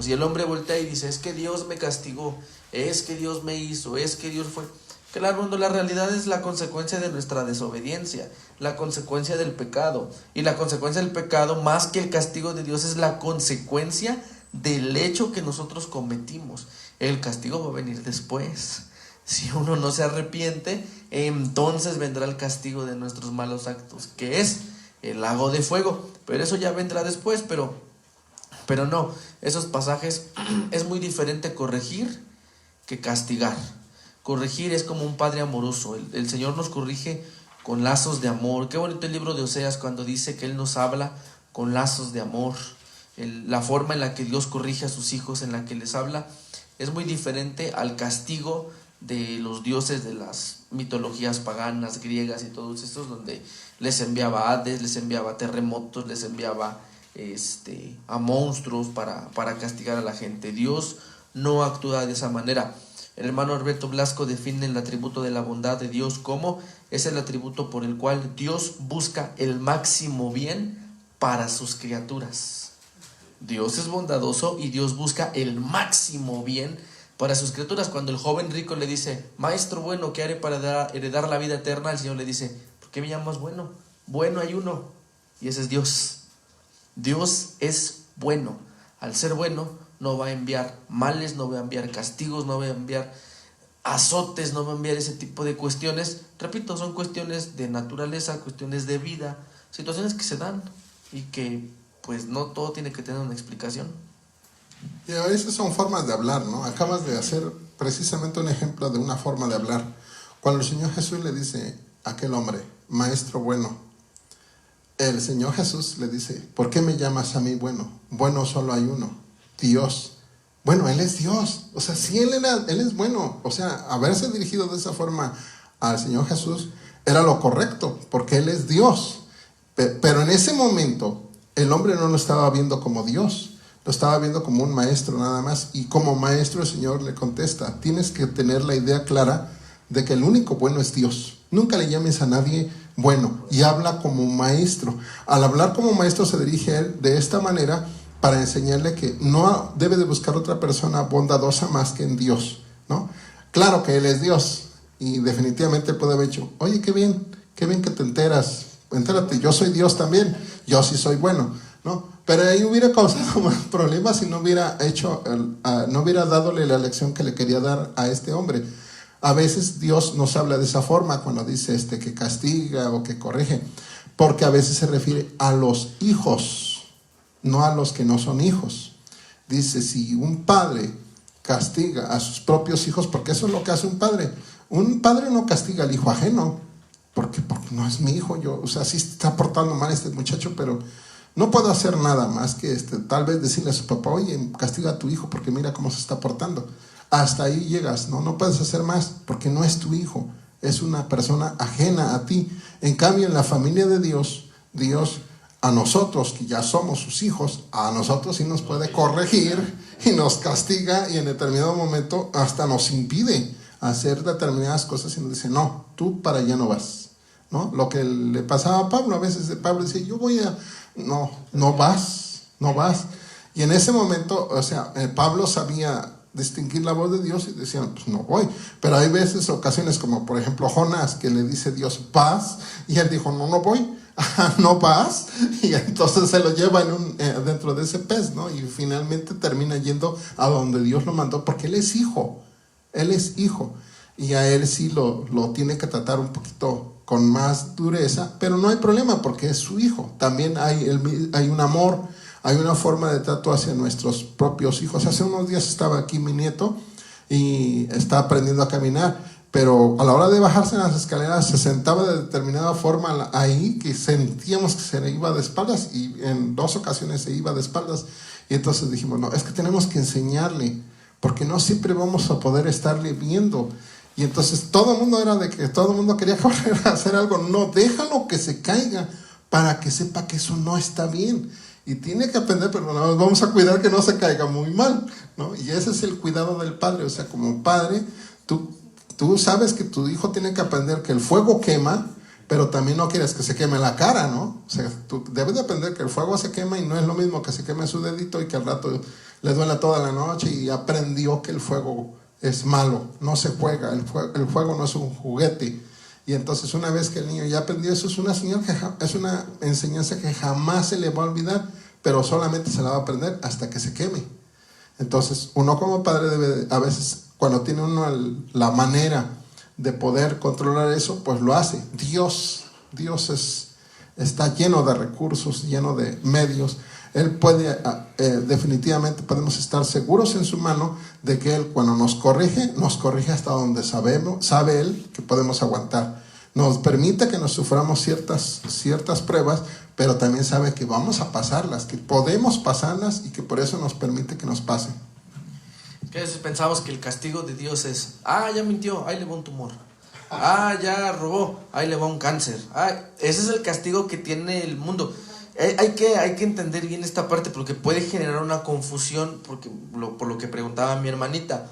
Y el hombre voltea y dice, es que Dios me castigó, es que Dios me hizo, es que Dios fue. Claro, cuando la realidad es la consecuencia de nuestra desobediencia, la consecuencia del pecado. Y la consecuencia del pecado, más que el castigo de Dios, es la consecuencia del hecho que nosotros cometimos. El castigo va a venir después. Si uno no se arrepiente, entonces vendrá el castigo de nuestros malos actos, que es el lago de fuego. Pero eso ya vendrá después, pero no, esos pasajes es muy diferente corregir que castigar. Corregir es como un padre amoroso. El Señor nos corrige con lazos de amor. Qué bonito el libro de Oseas cuando dice que Él nos habla con lazos de amor. La forma en la que Dios corrige a sus hijos, en la que les habla, es muy diferente al castigo de los dioses de las mitologías paganas, griegas y todos estos, donde les enviaba hades, les enviaba terremotos, les enviaba a monstruos para castigar a la gente. Dios no actúa de esa manera. El hermano Alberto Blasco define el atributo de la bondad de Dios como es el atributo por el cual Dios busca el máximo bien para sus criaturas. Dios es bondadoso y Dios busca el máximo bien para sus criaturas. Cuando el joven rico le dice, maestro bueno, ¿qué haré para heredar la vida eterna? El Señor le dice, ¿por qué me llamas bueno? Bueno hay uno, y ese es Dios. Dios es bueno. Al ser bueno, no va a enviar males, no va a enviar castigos, no va a enviar azotes, no va a enviar ese tipo de cuestiones. Repito, son cuestiones de naturaleza, cuestiones de vida, situaciones que se dan y que pues no todo tiene que tener una explicación. Y a veces son formas de hablar, ¿no? Acabas de hacer precisamente un ejemplo de una forma de hablar. Cuando el Señor Jesús le dice a aquel hombre, maestro bueno, el Señor Jesús le dice, ¿por qué me llamas a mí bueno? Bueno solo hay uno, Dios. Bueno, Él es Dios. O sea, si Él es bueno. O sea, haberse dirigido de esa forma al Señor Jesús era lo correcto, porque Él es Dios. Pero en ese momento, el hombre no lo estaba viendo como Dios, lo estaba viendo como un maestro nada más, y como maestro el Señor le contesta, tienes que tener la idea clara de que el único bueno es Dios. Nunca le llames a nadie bueno, y habla como maestro. Al hablar como maestro se dirige a él de esta manera para enseñarle que no debe de buscar otra persona bondadosa más que en Dios, ¿no? Claro que Él es Dios, y definitivamente puede haber dicho, oye, qué bien que te enteras, entérate, yo soy Dios también, yo sí soy bueno, ¿no? Pero ahí hubiera causado más problemas si no hubiera no hubiera dadole la lección que le quería dar a este hombre. A veces Dios nos habla de esa forma cuando dice que castiga o que corrige, porque a veces se refiere a los hijos, no a los que no son hijos. Dice, si un padre castiga a sus propios hijos, porque eso es lo que hace un padre. Un padre no castiga al hijo ajeno, porque no es mi hijo. O sea, sí está portando mal este muchacho, pero no puedo hacer nada más que tal vez decirle a su papá, oye, castiga a tu hijo porque mira cómo se está portando. Hasta ahí llegas, no puedes hacer más, porque no es tu hijo, es una persona ajena a ti. En cambio, en la familia de Dios, Dios a nosotros, que ya somos sus hijos, a nosotros sí nos puede corregir y nos castiga, y en determinado momento hasta nos impide hacer determinadas cosas y nos dice, no, tú para allá no vas, ¿no? Lo que le pasaba a Pablo, a veces Pablo dice, yo voy a... No vas. Y en ese momento, o sea, Pablo sabía distinguir la voz de Dios y decía, pues no voy. Pero hay veces, ocasiones como por ejemplo Jonás, que le dice Dios, vas, y él dijo, no voy. No vas, y entonces se lo lleva dentro de ese pez, ¿no? Y finalmente termina yendo a donde Dios lo mandó, porque él es hijo, y a él sí lo tiene que tratar un poquito con más dureza, pero no hay problema porque es su hijo. También hay un amor, hay una forma de trato hacia nuestros propios hijos. Hace unos días estaba aquí mi nieto y está aprendiendo a caminar, pero a la hora de bajarse en las escaleras se sentaba de determinada forma ahí que sentíamos que se le iba de espaldas, y en 2 ocasiones se iba de espaldas, y entonces dijimos, no, es que tenemos que enseñarle, porque no siempre vamos a poder estarle viendo. Y entonces todo el mundo quería correr a hacer algo. No, déjalo que se caiga para que sepa que eso no está bien. Y tiene que aprender, pero no, vamos a cuidar que no se caiga muy mal, ¿no? Y ese es el cuidado del padre. O sea, como padre, tú sabes que tu hijo tiene que aprender que el fuego quema, pero también no quieres que se queme la cara, ¿no? O sea, tú debes de aprender que el fuego se quema, y no es lo mismo que se queme su dedito y que al rato le duela toda la noche, y aprendió que el fuego es malo, no se juega, el fuego no es un juguete. Y entonces una vez que el niño ya aprendió eso, es una enseñanza que jamás se le va a olvidar, pero solamente se la va a aprender hasta que se queme. Entonces uno como padre debe, a veces cuando tiene uno la manera de poder controlar eso, pues lo hace. Dios está lleno de recursos, lleno de medios. Él puede, definitivamente podemos estar seguros en su mano de que Él, cuando nos corrige hasta donde sabe Él que podemos aguantar. Nos permite que nos suframos ciertas pruebas, pero también sabe que vamos a pasarlas, que podemos pasarlas, y que por eso nos permite que nos pasen. Que a veces pensamos que el castigo de Dios es, ya mintió, ahí le va un tumor. Ya robó, ahí le va un cáncer. Ese es el castigo que tiene el mundo. Hay que entender bien esta parte, porque puede generar una confusión, por lo que preguntaba mi hermanita.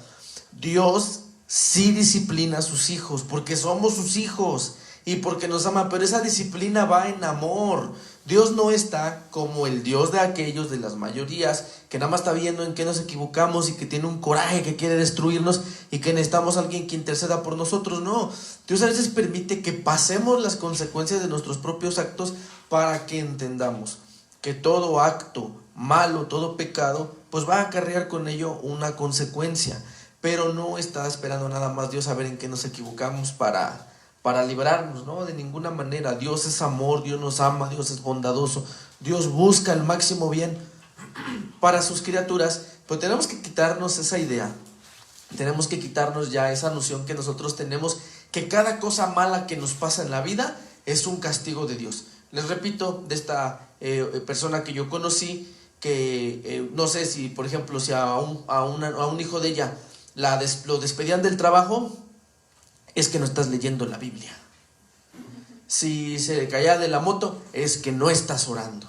Dios sí disciplina a sus hijos, porque somos sus hijos y porque nos ama, pero esa disciplina va en amor. Dios no está como el Dios de aquellos, de las mayorías, que nada más está viendo en qué nos equivocamos y que tiene un coraje que quiere destruirnos y que necesitamos a alguien que interceda por nosotros. No, Dios a veces permite que pasemos las consecuencias de nuestros propios actos para que entendamos que todo acto malo, todo pecado, pues va a acarrear con ello una consecuencia. Pero no está esperando nada más Dios a ver en qué nos equivocamos para librarnos, ¿no? De ninguna manera. Dios es amor, Dios nos ama, Dios es bondadoso, Dios busca el máximo bien para sus criaturas. Pero tenemos que quitarnos esa idea, tenemos que quitarnos ya esa noción que nosotros tenemos, que cada cosa mala que nos pasa en la vida es un castigo de Dios. Les repito, de esta persona que yo conocí, que no sé si, por ejemplo, si a un hijo de ella lo despedían del trabajo, es que no estás leyendo la Biblia. Si se le caía de la moto, es que no estás orando,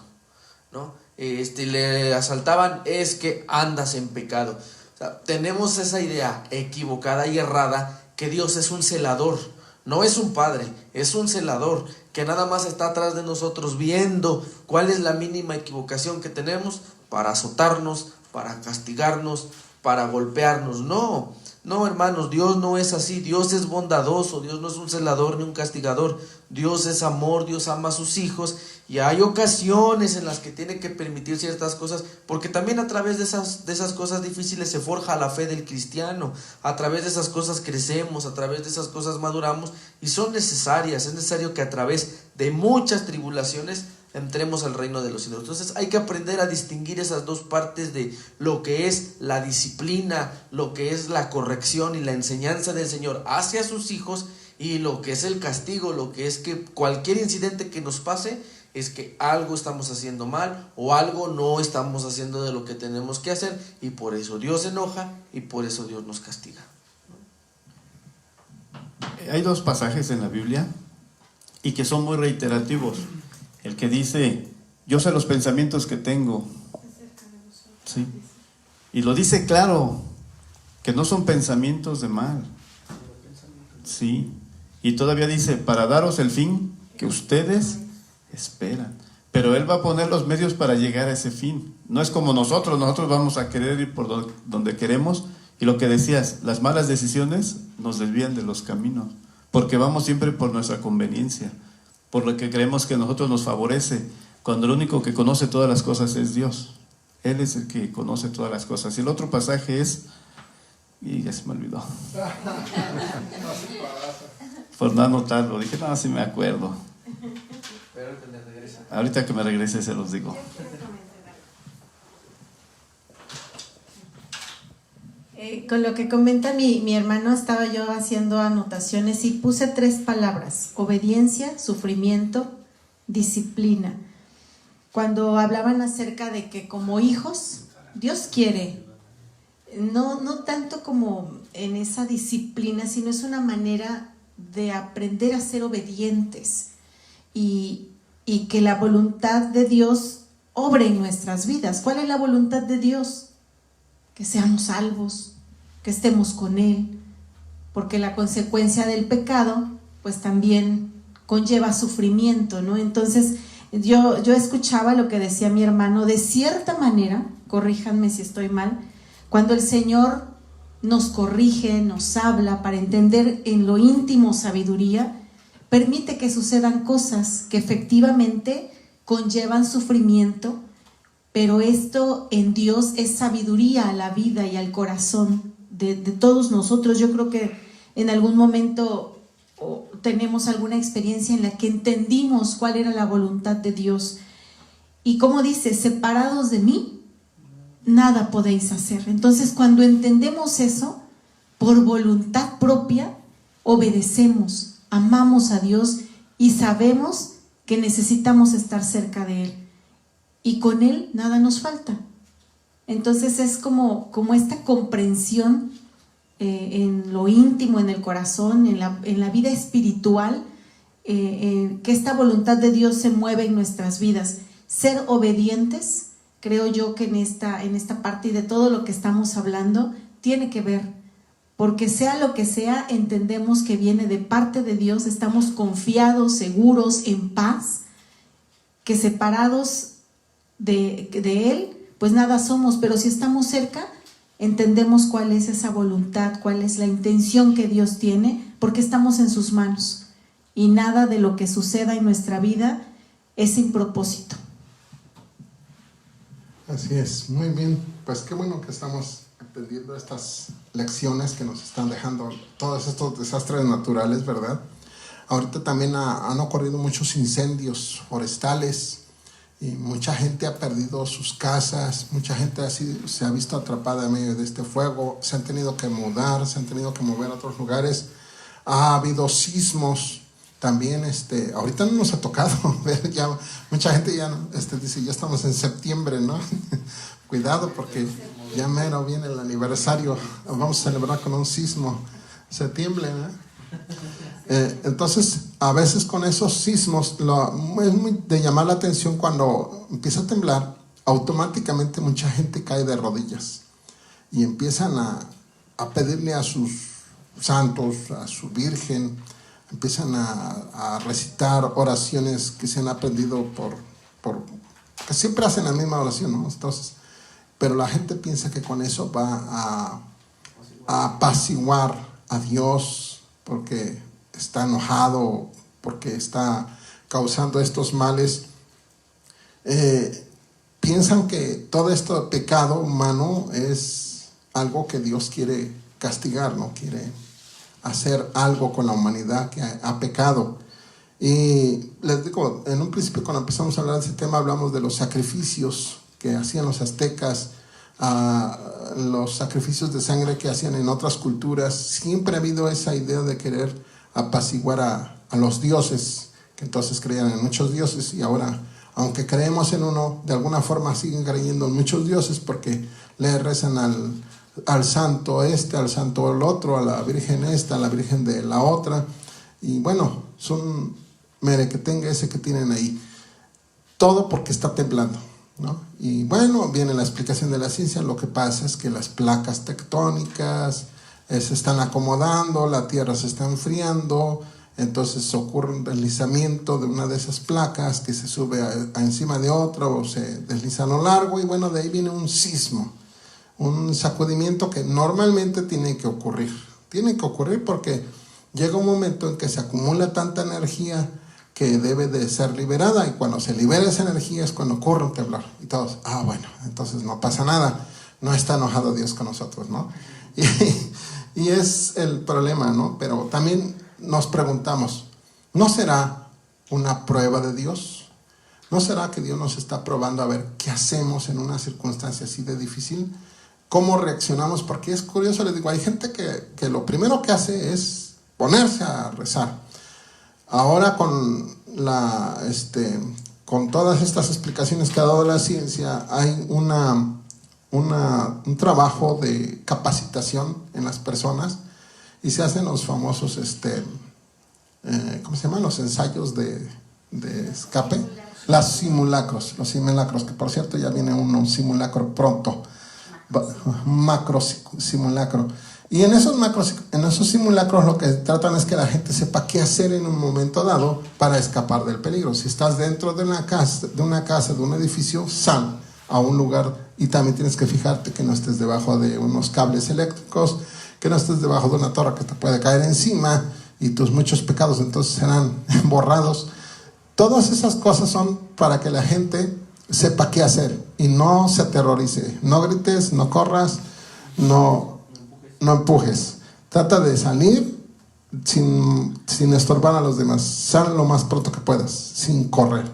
¿no? le asaltaban, es que andas en pecado. O sea, tenemos esa idea equivocada y errada que Dios es un celador. No es un padre, es un celador que nada más está atrás de nosotros viendo cuál es la mínima equivocación que tenemos para azotarnos, para castigarnos, para golpearnos. No, hermanos, Dios no es así. Dios es bondadoso, Dios no es un celador ni un castigador. Dios es amor, Dios ama a sus hijos, y hay ocasiones en las que tiene que permitir ciertas cosas, porque también a través de esas cosas difíciles se forja la fe del cristiano. A través de esas cosas crecemos, a través de esas cosas maduramos, y son necesarias. Es necesario que a través de muchas tribulaciones entremos al reino de los cielos. Entonces hay que aprender a distinguir esas dos partes de lo que es la disciplina, lo que es la corrección y la enseñanza del Señor hacia sus hijos, y lo que es el castigo, lo que es que cualquier incidente que nos pase es que algo estamos haciendo mal o algo no estamos haciendo de lo que tenemos que hacer, y por eso Dios se enoja y por eso Dios nos castiga. Hay dos pasajes en la Biblia y que son muy reiterativos. El que dice, yo sé los pensamientos que tengo. Sí. Y lo dice claro, que no son pensamientos de mal. Sí. Y todavía dice, para daros el fin que ustedes esperan. Pero Él va a poner los medios para llegar a ese fin. No es como nosotros vamos a querer ir por donde queremos. Y lo que decías, las malas decisiones nos desvían de los caminos, porque vamos siempre por nuestra conveniencia, por lo que creemos que a nosotros nos favorece, cuando el único que conoce todas las cosas es Dios. Él es el que conoce todas las cosas. Y el otro pasaje es, y ya se me olvidó, por no anotarlo, dije, no, sí me acuerdo. Ahorita que me regrese se los digo. Con lo que comenta mi hermano, estaba yo haciendo anotaciones y puse 3 palabras: obediencia, sufrimiento, disciplina. Cuando hablaban acerca de que como hijos, Dios quiere, no tanto como en esa disciplina, sino es una manera de aprender a ser obedientes y que la voluntad de Dios obre en nuestras vidas. ¿Cuál es la voluntad de Dios? Que seamos salvos, que estemos con Él, porque la consecuencia del pecado pues también conlleva sufrimiento, ¿no? Entonces yo escuchaba lo que decía mi hermano, de cierta manera, corríjanme si estoy mal, cuando el Señor nos corrige, nos habla para entender en lo íntimo sabiduría, permite que sucedan cosas que efectivamente conllevan sufrimiento, pero esto en Dios es sabiduría a la vida y al corazón de todos nosotros. Yo creo que en algún momento tenemos alguna experiencia en la que entendimos cuál era la voluntad de Dios. Y como dice, separados de mí, nada podéis hacer. Entonces, cuando entendemos eso, por voluntad propia, obedecemos, amamos a Dios y sabemos que necesitamos estar cerca de Él. Y con Él nada nos falta. Entonces es como esta comprensión en lo íntimo, en el corazón, en la vida espiritual, que esta voluntad de Dios se mueve en nuestras vidas. Ser obedientes, creo yo que en esta parte y de todo lo que estamos hablando, tiene que ver, porque sea lo que sea, entendemos que viene de parte de Dios, estamos confiados, seguros, en paz, que separados de Él, pues nada somos, pero si estamos cerca, entendemos cuál es esa voluntad, cuál es la intención que Dios tiene, porque estamos en sus manos y nada de lo que suceda en nuestra vida es sin propósito. Así es, muy bien, pues qué bueno que estamos entendiendo estas lecciones que nos están dejando todos estos desastres naturales, ¿verdad? Ahorita también han ocurrido muchos incendios forestales y mucha gente ha perdido sus casas, mucha gente se ha visto atrapada en medio de este fuego, se han tenido que mudar, se han tenido que mover a otros lugares. Ha habido sismos también, ahorita no nos ha tocado ver, ya mucha gente ya dice, ya estamos en septiembre, ¿no? Cuidado porque ya mero viene el aniversario, vamos a celebrar con un sismo, septiembre, ¿no? Entonces a veces con esos sismos es muy de llamar la atención cuando empieza a temblar. automáticamente mucha gente cae de rodillas y empiezan a pedirle a sus santos, a su Virgen, empiezan a recitar oraciones que se han aprendido que siempre hacen la misma oración, ¿no? Entonces, pero la gente piensa que con eso va a apaciguar a Dios porque está enojado, porque está causando estos males. Piensan que todo este pecado humano es algo que Dios quiere castigar, no quiere hacer algo con la humanidad que ha pecado. Y les digo, en un principio cuando empezamos a hablar de ese tema hablamos de los sacrificios que hacían los aztecas, los sacrificios de sangre que hacían en otras culturas. Siempre ha habido esa idea de querer apaciguar a los dioses, que entonces creían en muchos dioses, y ahora, aunque creemos en uno, de alguna forma siguen creyendo en muchos dioses porque le rezan al santo al santo el otro, a la virgen esta, a la virgen de la otra, y bueno, son merequetengue ese que tienen ahí, todo porque está temblando, ¿no? Y bueno, viene la explicación de la ciencia. Lo que pasa es que las placas tectónicas se están acomodando, la tierra se está enfriando, entonces ocurre un deslizamiento de una de esas placas que se sube encima de otra o se desliza a lo largo, y bueno, de ahí viene un sismo, un sacudimiento que normalmente tiene que ocurrir porque llega un momento en que se acumula tanta energía que debe de ser liberada, y cuando se libera esa energía es cuando ocurre un temblor, y todos, bueno, entonces no pasa nada, no está enojado Dios con nosotros, ¿no? Y es el problema, ¿no? Pero también nos preguntamos, ¿no será una prueba de Dios? ¿No será que Dios nos está probando a ver qué hacemos en una circunstancia así de difícil? ¿Cómo reaccionamos? Porque es curioso, les digo, hay gente que lo primero que hace es ponerse a rezar. Ahora con todas estas explicaciones que ha dado la ciencia, hay un trabajo de capacitación en las personas, y se hacen los famosos ¿cómo se llaman? Los ensayos de escape, los simulacros, que por cierto ya viene un simulacro pronto, macro simulacro. Y en esos simulacros lo que tratan es que la gente sepa qué hacer en un momento dado para escapar del peligro. Si estás dentro de una casa, de un edificio, sal a un lugar, y también tienes que fijarte que no estés debajo de unos cables eléctricos, que no estés debajo de una torre que te puede caer encima, y tus muchos pecados entonces serán borrados. Todas esas cosas son para que la gente sepa qué hacer y no se aterrorice. No grites, no corras, no empujes. Trata de salir sin estorbar a los demás. Sal lo más pronto que puedas, sin correr.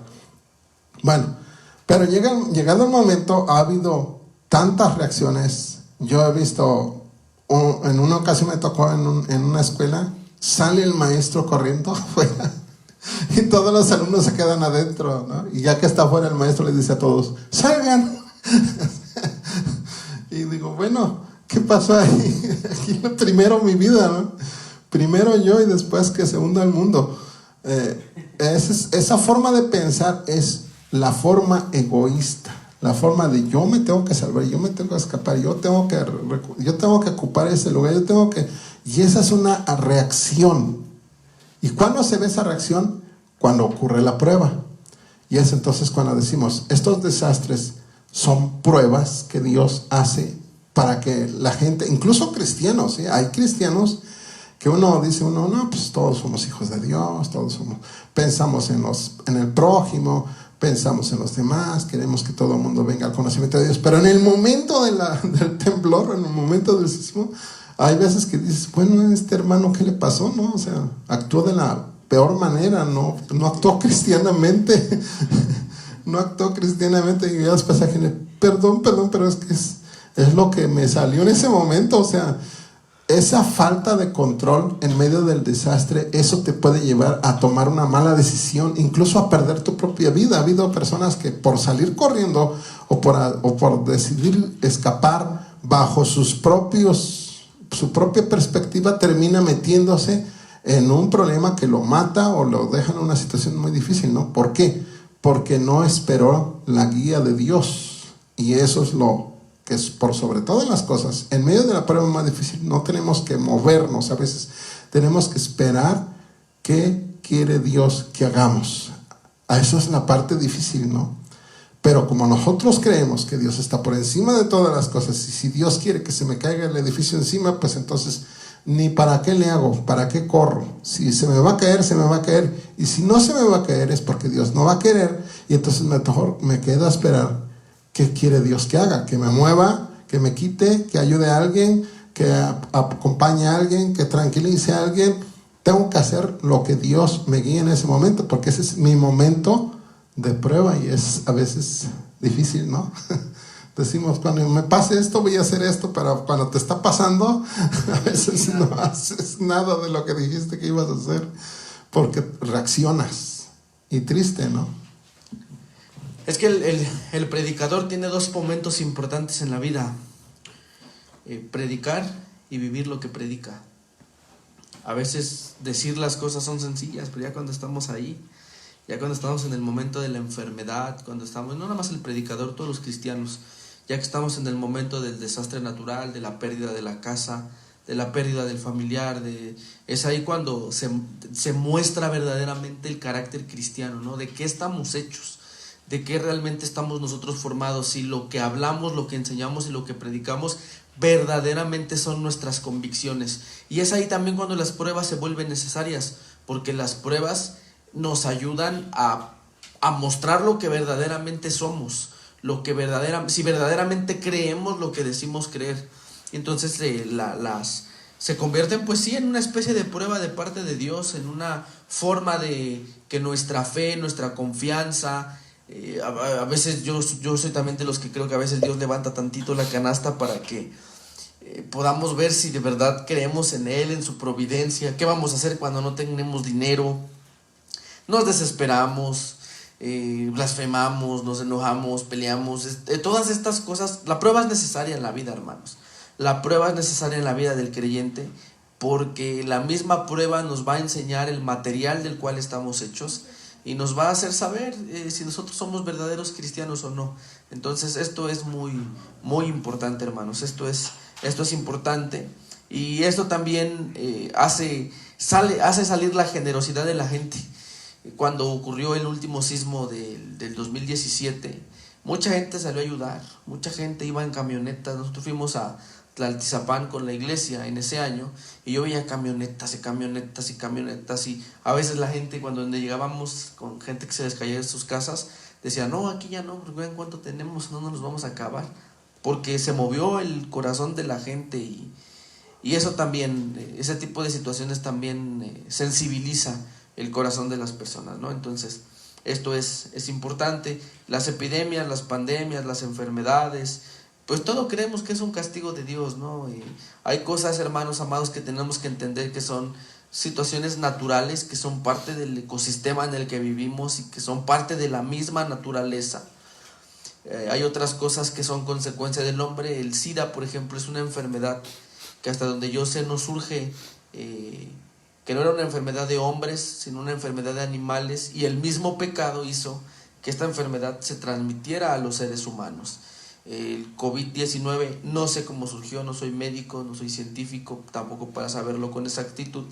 Bueno, pero llegado el momento, ha habido tantas reacciones. Yo he visto, en una ocasión me tocó en una escuela, sale el maestro corriendo afuera y todos los alumnos se quedan adentro, ¿no? Y ya que está afuera, el maestro les dice a todos, ¡salgan! Y digo, bueno, ¿qué pasó ahí? Aquí primero mi vida, ¿no? Primero yo y después que se hunda el mundo. Esa forma de pensar es la forma egoísta, la forma de yo me tengo que salvar, yo me tengo que escapar, yo tengo que ocupar ese lugar, y esa es una reacción. ¿Y cuándo se ve esa reacción? Cuando ocurre la prueba. Y es entonces cuando decimos, estos desastres son pruebas que Dios hace para que la gente, incluso cristianos, ¿sí? Hay cristianos que uno dice, no, pues todos somos hijos de Dios, pensamos en el prójimo, pensamos en los demás, queremos que todo el mundo venga al conocimiento de Dios, pero en el momento del temblor, en el momento del sismo, hay veces que dices, bueno, este hermano, ¿qué le pasó? ¿No? O sea, actuó de la peor manera, no actuó cristianamente, no actuó cristianamente, y ya después a gente, perdón, pero es que es lo que me salió en ese momento. O sea, esa falta de control en medio del desastre, eso te puede llevar a tomar una mala decisión, incluso a perder tu propia vida. Ha habido personas que por salir corriendo o por decidir escapar bajo su propia perspectiva, termina metiéndose en un problema que lo mata o lo deja en una situación muy difícil, ¿no? ¿Por qué? Porque no esperó la guía de Dios, Y eso es lo que es por sobre todas las cosas. En medio de la prueba más difícil no tenemos que movernos, a veces tenemos que esperar qué quiere Dios que hagamos. A eso es la parte difícil, ¿no? Pero como nosotros creemos que Dios está por encima de todas las cosas, y si Dios quiere que se me caiga el edificio encima, pues entonces ni para qué le hago, para qué corro. Si se me va a caer, se me va a caer. Y si no se me va a caer es porque Dios no va a querer, y entonces mejor me quedo a esperar qué quiere Dios que haga, que me mueva, que me quite, que ayude a alguien, que acompañe a alguien, que tranquilice a alguien. Tengo que hacer lo que Dios me guíe en ese momento, porque ese es mi momento de prueba y es a veces difícil, ¿no? Decimos, cuando me pase esto voy a hacer esto, pero cuando te está pasando a veces no haces nada de lo que dijiste que ibas a hacer, porque reaccionas. Y triste, ¿no? Es que el predicador tiene dos momentos importantes en la vida: predicar y vivir lo que predica. A veces decir las cosas son sencillas, pero ya cuando estamos ahí, ya cuando estamos en el momento de la enfermedad, cuando estamos, no nada más el predicador, todos los cristianos, ya que estamos en el momento del desastre natural, de la pérdida de la casa, de la pérdida del familiar, es ahí cuando se muestra verdaderamente el carácter cristiano, ¿no? De qué estamos hechos, de qué realmente estamos nosotros formados, si lo que hablamos, lo que enseñamos y lo que predicamos verdaderamente son nuestras convicciones. Y es ahí también cuando las pruebas se vuelven necesarias, porque las pruebas nos ayudan a mostrar lo que verdaderamente somos, si verdaderamente creemos lo que decimos creer. Entonces se convierten pues sí en una especie de prueba de parte de Dios, en una forma de que nuestra fe, nuestra confianza, a veces yo soy también de los que creo que a veces Dios levanta tantito la canasta para que podamos ver si de verdad creemos en Él, en su providencia. ¿Qué vamos a hacer cuando no tenemos dinero? Nos desesperamos, blasfemamos, nos enojamos, peleamos, todas estas cosas. La prueba es necesaria en la vida, hermanos. La prueba es necesaria en la vida del creyente, porque la misma prueba nos va a enseñar el material del cual estamos hechos y nos va a hacer saber si nosotros somos verdaderos cristianos o no. Entonces esto es muy, muy importante, hermanos. Esto es importante, y esto también hace salir la generosidad de la gente. Cuando ocurrió el último sismo del 2017, mucha gente salió a ayudar, mucha gente iba en camionetas. Nosotros fuimos a Tlaltizapán con la iglesia en ese año, y yo veía camionetas y camionetas y camionetas, y a veces la gente, cuando llegábamos con gente que se les caía de sus casas, decía, no, aquí ya no, porque vean cuánto tenemos, no nos vamos a acabar, porque se movió el corazón de la gente. Y eso también, ese tipo de situaciones también sensibiliza el corazón de las personas, ¿no? Entonces esto es importante. Las epidemias, las pandemias, las enfermedades, pues todo creemos que es un castigo de Dios, ¿no? Y hay cosas, hermanos amados, que tenemos que entender que son situaciones naturales, que son parte del ecosistema en el que vivimos y que son parte de la misma naturaleza. Hay otras cosas que son consecuencia del hombre. El SIDA, por ejemplo, es una enfermedad que hasta donde yo sé no surge, que no era una enfermedad de hombres, sino una enfermedad de animales, y el mismo pecado hizo que esta enfermedad se transmitiera a los seres humanos. El COVID-19, no sé cómo surgió, no soy médico, no soy científico, tampoco para saberlo con exactitud,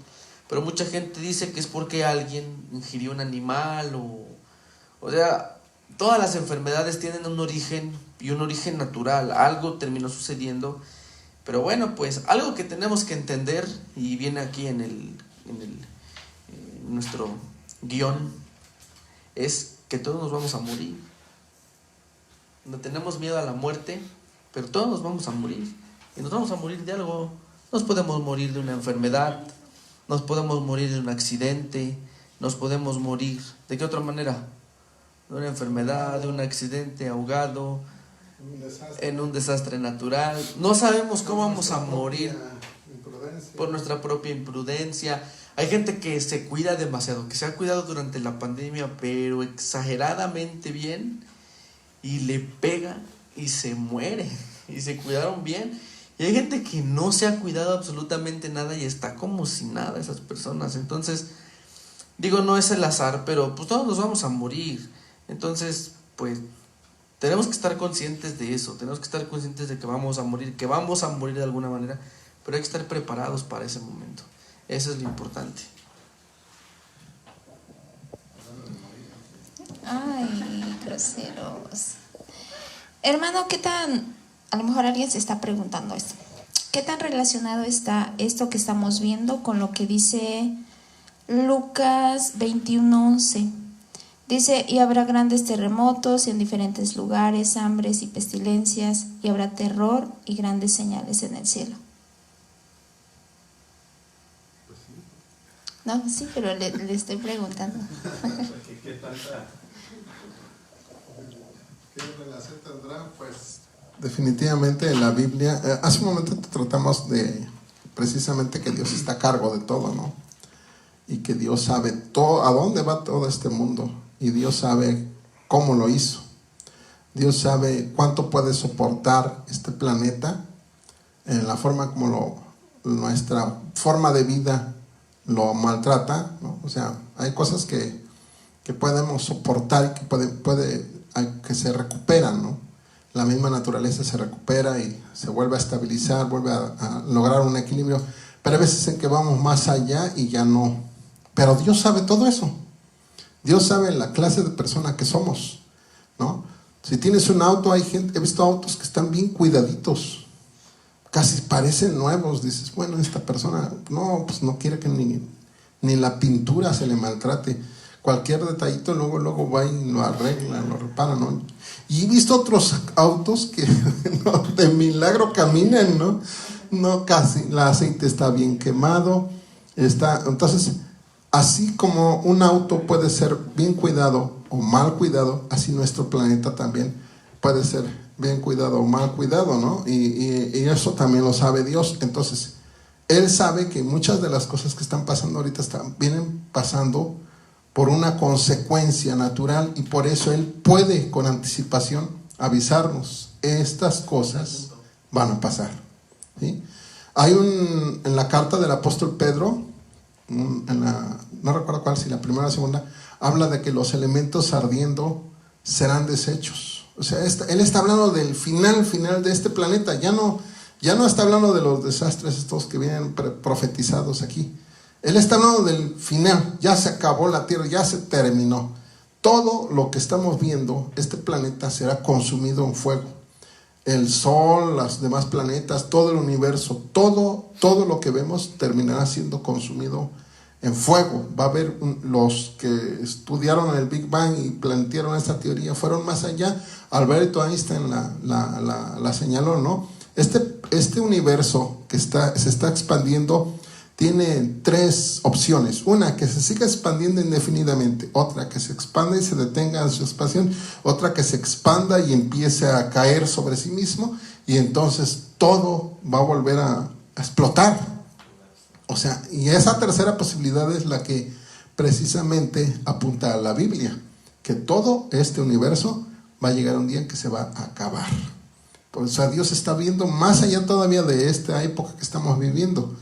pero mucha gente dice que es porque alguien ingirió un animal, o sea, todas las enfermedades tienen un origen, y un origen natural, algo terminó sucediendo. Pero bueno, pues algo que tenemos que entender, y viene aquí en nuestro guión, es que todos nos vamos a morir. No tenemos miedo a la muerte, pero todos nos vamos a morir, y nos vamos a morir de algo. Nos podemos morir de una enfermedad, nos podemos morir de un accidente, nos podemos morir, ¿de qué otra manera? De una enfermedad, de un accidente, ahogado, en un desastre natural. No sabemos cómo vamos a morir por nuestra propia imprudencia. Hay gente que se cuida demasiado, que se ha cuidado durante la pandemia, pero exageradamente bien, y le pega y se muere, y se cuidaron bien. Y hay gente que no se ha cuidado absolutamente nada y está como si nada, esas personas. Entonces, digo, no es el azar, pero pues todos nos vamos a morir. Entonces, pues Tenemos que estar conscientes de eso, tenemos que estar conscientes de que vamos a morir de alguna manera, pero hay que estar preparados para ese momento. Eso es lo importante. Ay, groseros. Hermano, ¿qué tan, a lo mejor alguien se está preguntando esto, qué tan relacionado está esto que estamos viendo con lo que dice Lucas 21:11? Dice, y habrá grandes terremotos en diferentes lugares, hambres y pestilencias, y habrá terror y grandes señales en el cielo. No, sí, pero le estoy preguntando. ¿Qué relación tendrá? Pues definitivamente en la Biblia, hace un momento tratamos de precisamente que Dios está a cargo de todo, ¿no? Y que Dios sabe todo, a dónde va todo este mundo, y Dios sabe cómo lo hizo. Dios sabe cuánto puede soportar este planeta en la forma como nuestra forma de vida lo maltrata, ¿no? O sea, hay cosas que podemos soportar y que se recuperan, ¿no? La misma naturaleza se recupera y se vuelve a estabilizar, vuelve a lograr un equilibrio, pero hay veces en que vamos más allá y ya no. Pero Dios sabe todo eso. Dios sabe la clase de persona que somos, ¿no? Si tienes un auto, hay gente, he visto autos que están bien cuidaditos, casi parecen nuevos. Dices, bueno, esta persona no, pues no quiere que ni la pintura se le maltrate. Cualquier detallito luego va y lo arregla, lo repara, ¿no? Y he visto otros autos que no, de milagro caminan, ¿no? No, casi, el aceite está bien quemado, entonces, así como un auto puede ser bien cuidado o mal cuidado, así nuestro planeta también puede ser bien cuidado o mal cuidado, ¿no? Y eso también lo sabe Dios. Entonces, Él sabe que muchas de las cosas que están pasando ahorita vienen pasando por una consecuencia natural, y por eso Él puede con anticipación avisarnos, estas cosas van a pasar, ¿sí? Hay en la carta del apóstol Pedro, no recuerdo cuál, si la primera o la segunda, habla de que los elementos ardiendo serán deshechos. O sea, él está hablando del final de este planeta. Ya no está hablando de los desastres estos que vienen profetizados aquí. Él está hablando del final. Ya se acabó la tierra, ya se terminó. Todo lo que estamos viendo, este planeta será consumido en fuego. El sol, los demás planetas, todo el universo, todo lo que vemos terminará siendo consumido en fuego. Va a haber los que estudiaron el Big Bang y plantearon esta teoría, fueron más allá. Alberto Einstein la señaló, ¿no? Este universo que se está expandiendo tiene tres opciones: una, que se siga expandiendo indefinidamente; otra, que se expanda y se detenga en su expansión; otra, que se expanda y empiece a caer sobre sí mismo, y entonces todo va a volver a explotar. O sea, y esa tercera posibilidad es la que precisamente apunta a la Biblia, que todo este universo va a llegar un día en que se va a acabar. O sea, Dios está viendo más allá todavía de esta época que estamos viviendo.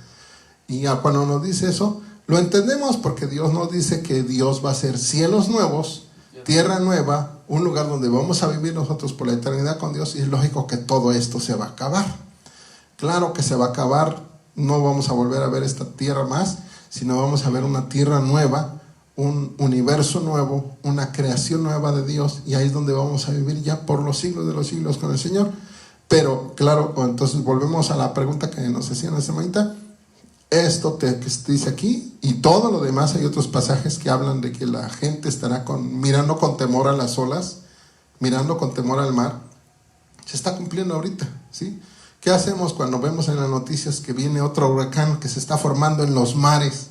Y cuando nos dice eso, lo entendemos, porque Dios nos dice que Dios va a hacer cielos nuevos, tierra nueva, un lugar donde vamos a vivir nosotros por la eternidad con Dios, y es lógico que todo esto se va a acabar. Claro que se va a acabar, no vamos a volver a ver esta tierra más, sino vamos a ver una tierra nueva, un universo nuevo, una creación nueva de Dios, y ahí es donde vamos a vivir ya por los siglos de los siglos con el Señor. Pero claro, entonces volvemos a la pregunta que nos hacían esta mañana. Esto que dice aquí y todo lo demás, hay otros pasajes que hablan de que la gente estará mirando con temor a las olas, mirando con temor al mar. Se está cumpliendo ahorita, ¿sí? ¿Qué hacemos cuando vemos en las noticias que viene otro huracán que se está formando en los mares?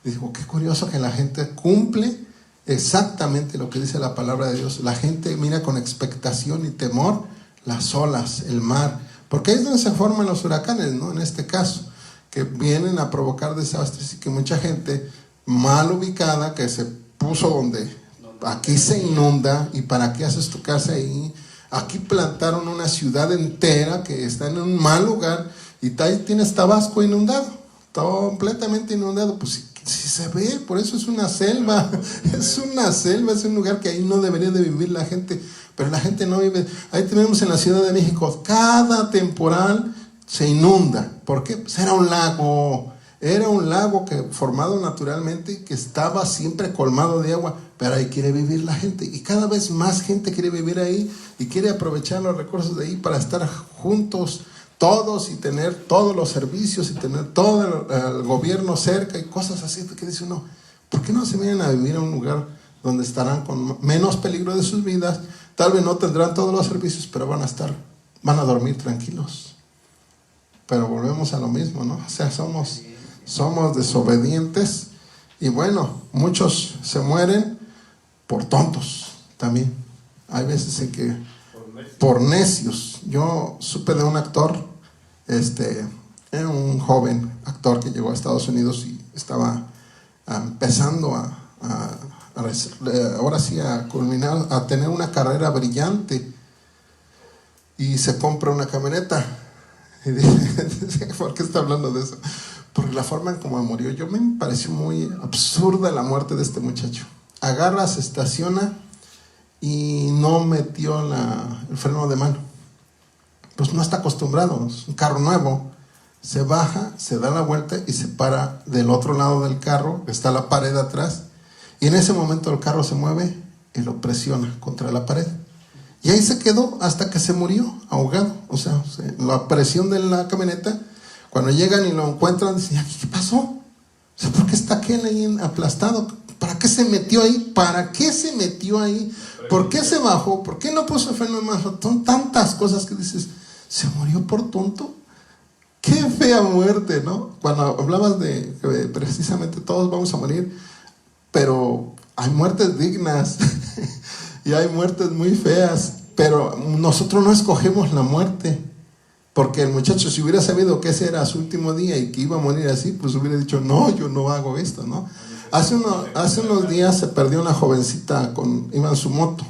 Y digo, qué curioso que la gente cumple exactamente lo que dice la palabra de Dios. La gente mira con expectación y temor las olas, el mar, porque ahí es donde se forman los huracanes, ¿no? En este caso, que vienen a provocar desastres, y que mucha gente mal ubicada, que se puso donde aquí se inunda, y para qué haces tu casa ahí, aquí plantaron una ciudad entera que está en un mal lugar, y ahí tienes Tabasco inundado, completamente inundado. Pues Sí se ve, por eso es una selva, es una selva, es un lugar que ahí no debería de vivir la gente, pero la gente no vive. Ahí tenemos en la Ciudad de México, cada temporal se inunda. ¿Por qué? Pues era un lago que formado naturalmente, que estaba siempre colmado de agua, pero ahí quiere vivir la gente, y cada vez más gente quiere vivir ahí, y quiere aprovechar los recursos de ahí para estar juntos todos y tener todos los servicios y tener todo el gobierno cerca y cosas así, que dice uno, ¿por qué no se vienen a vivir a un lugar donde estarán con menos peligro de sus vidas? Tal vez no tendrán todos los servicios, pero van a dormir tranquilos. Pero volvemos a lo mismo, ¿no? O sea, somos desobedientes, y bueno, muchos se mueren por tontos también. Hay veces en que por necios. Yo supe de un actor, era un joven actor que llegó a Estados Unidos y estaba empezando ahora sí a culminar, a tener una carrera brillante, y se compra una camioneta. Y dice, ¿por qué está hablando de eso? Porque la forma en cómo murió, me pareció muy absurda la muerte de este muchacho. Agarra, se estaciona y no metió el freno de mano. Pues no está acostumbrado, es un carro nuevo. Se baja, se da la vuelta y se para del otro lado del carro, está la pared atrás, y en ese momento el carro se mueve y lo presiona contra la pared. Y ahí se quedó hasta que se murió ahogado. O sea, la presión de la camioneta, cuando llegan y lo encuentran, dicen, ¿qué pasó? O sea, ¿por qué está aquel ahí aplastado? ¿Para qué se metió ahí? ¿Para qué se metió ahí? ¿Por qué se bajó? ¿Por qué no puso freno de mano? Son tantas cosas que dices, ¿se murió por tonto? ¡Qué fea muerte!, ¿no? Cuando hablabas de que precisamente todos vamos a morir, pero hay muertes dignas y hay muertes muy feas, pero nosotros no escogemos la muerte, porque el muchacho, si hubiera sabido que ese era su último día y que iba a morir así, pues hubiera dicho, no, yo no hago esto, ¿no? Hace unos días se perdió una jovencita, iba en su moto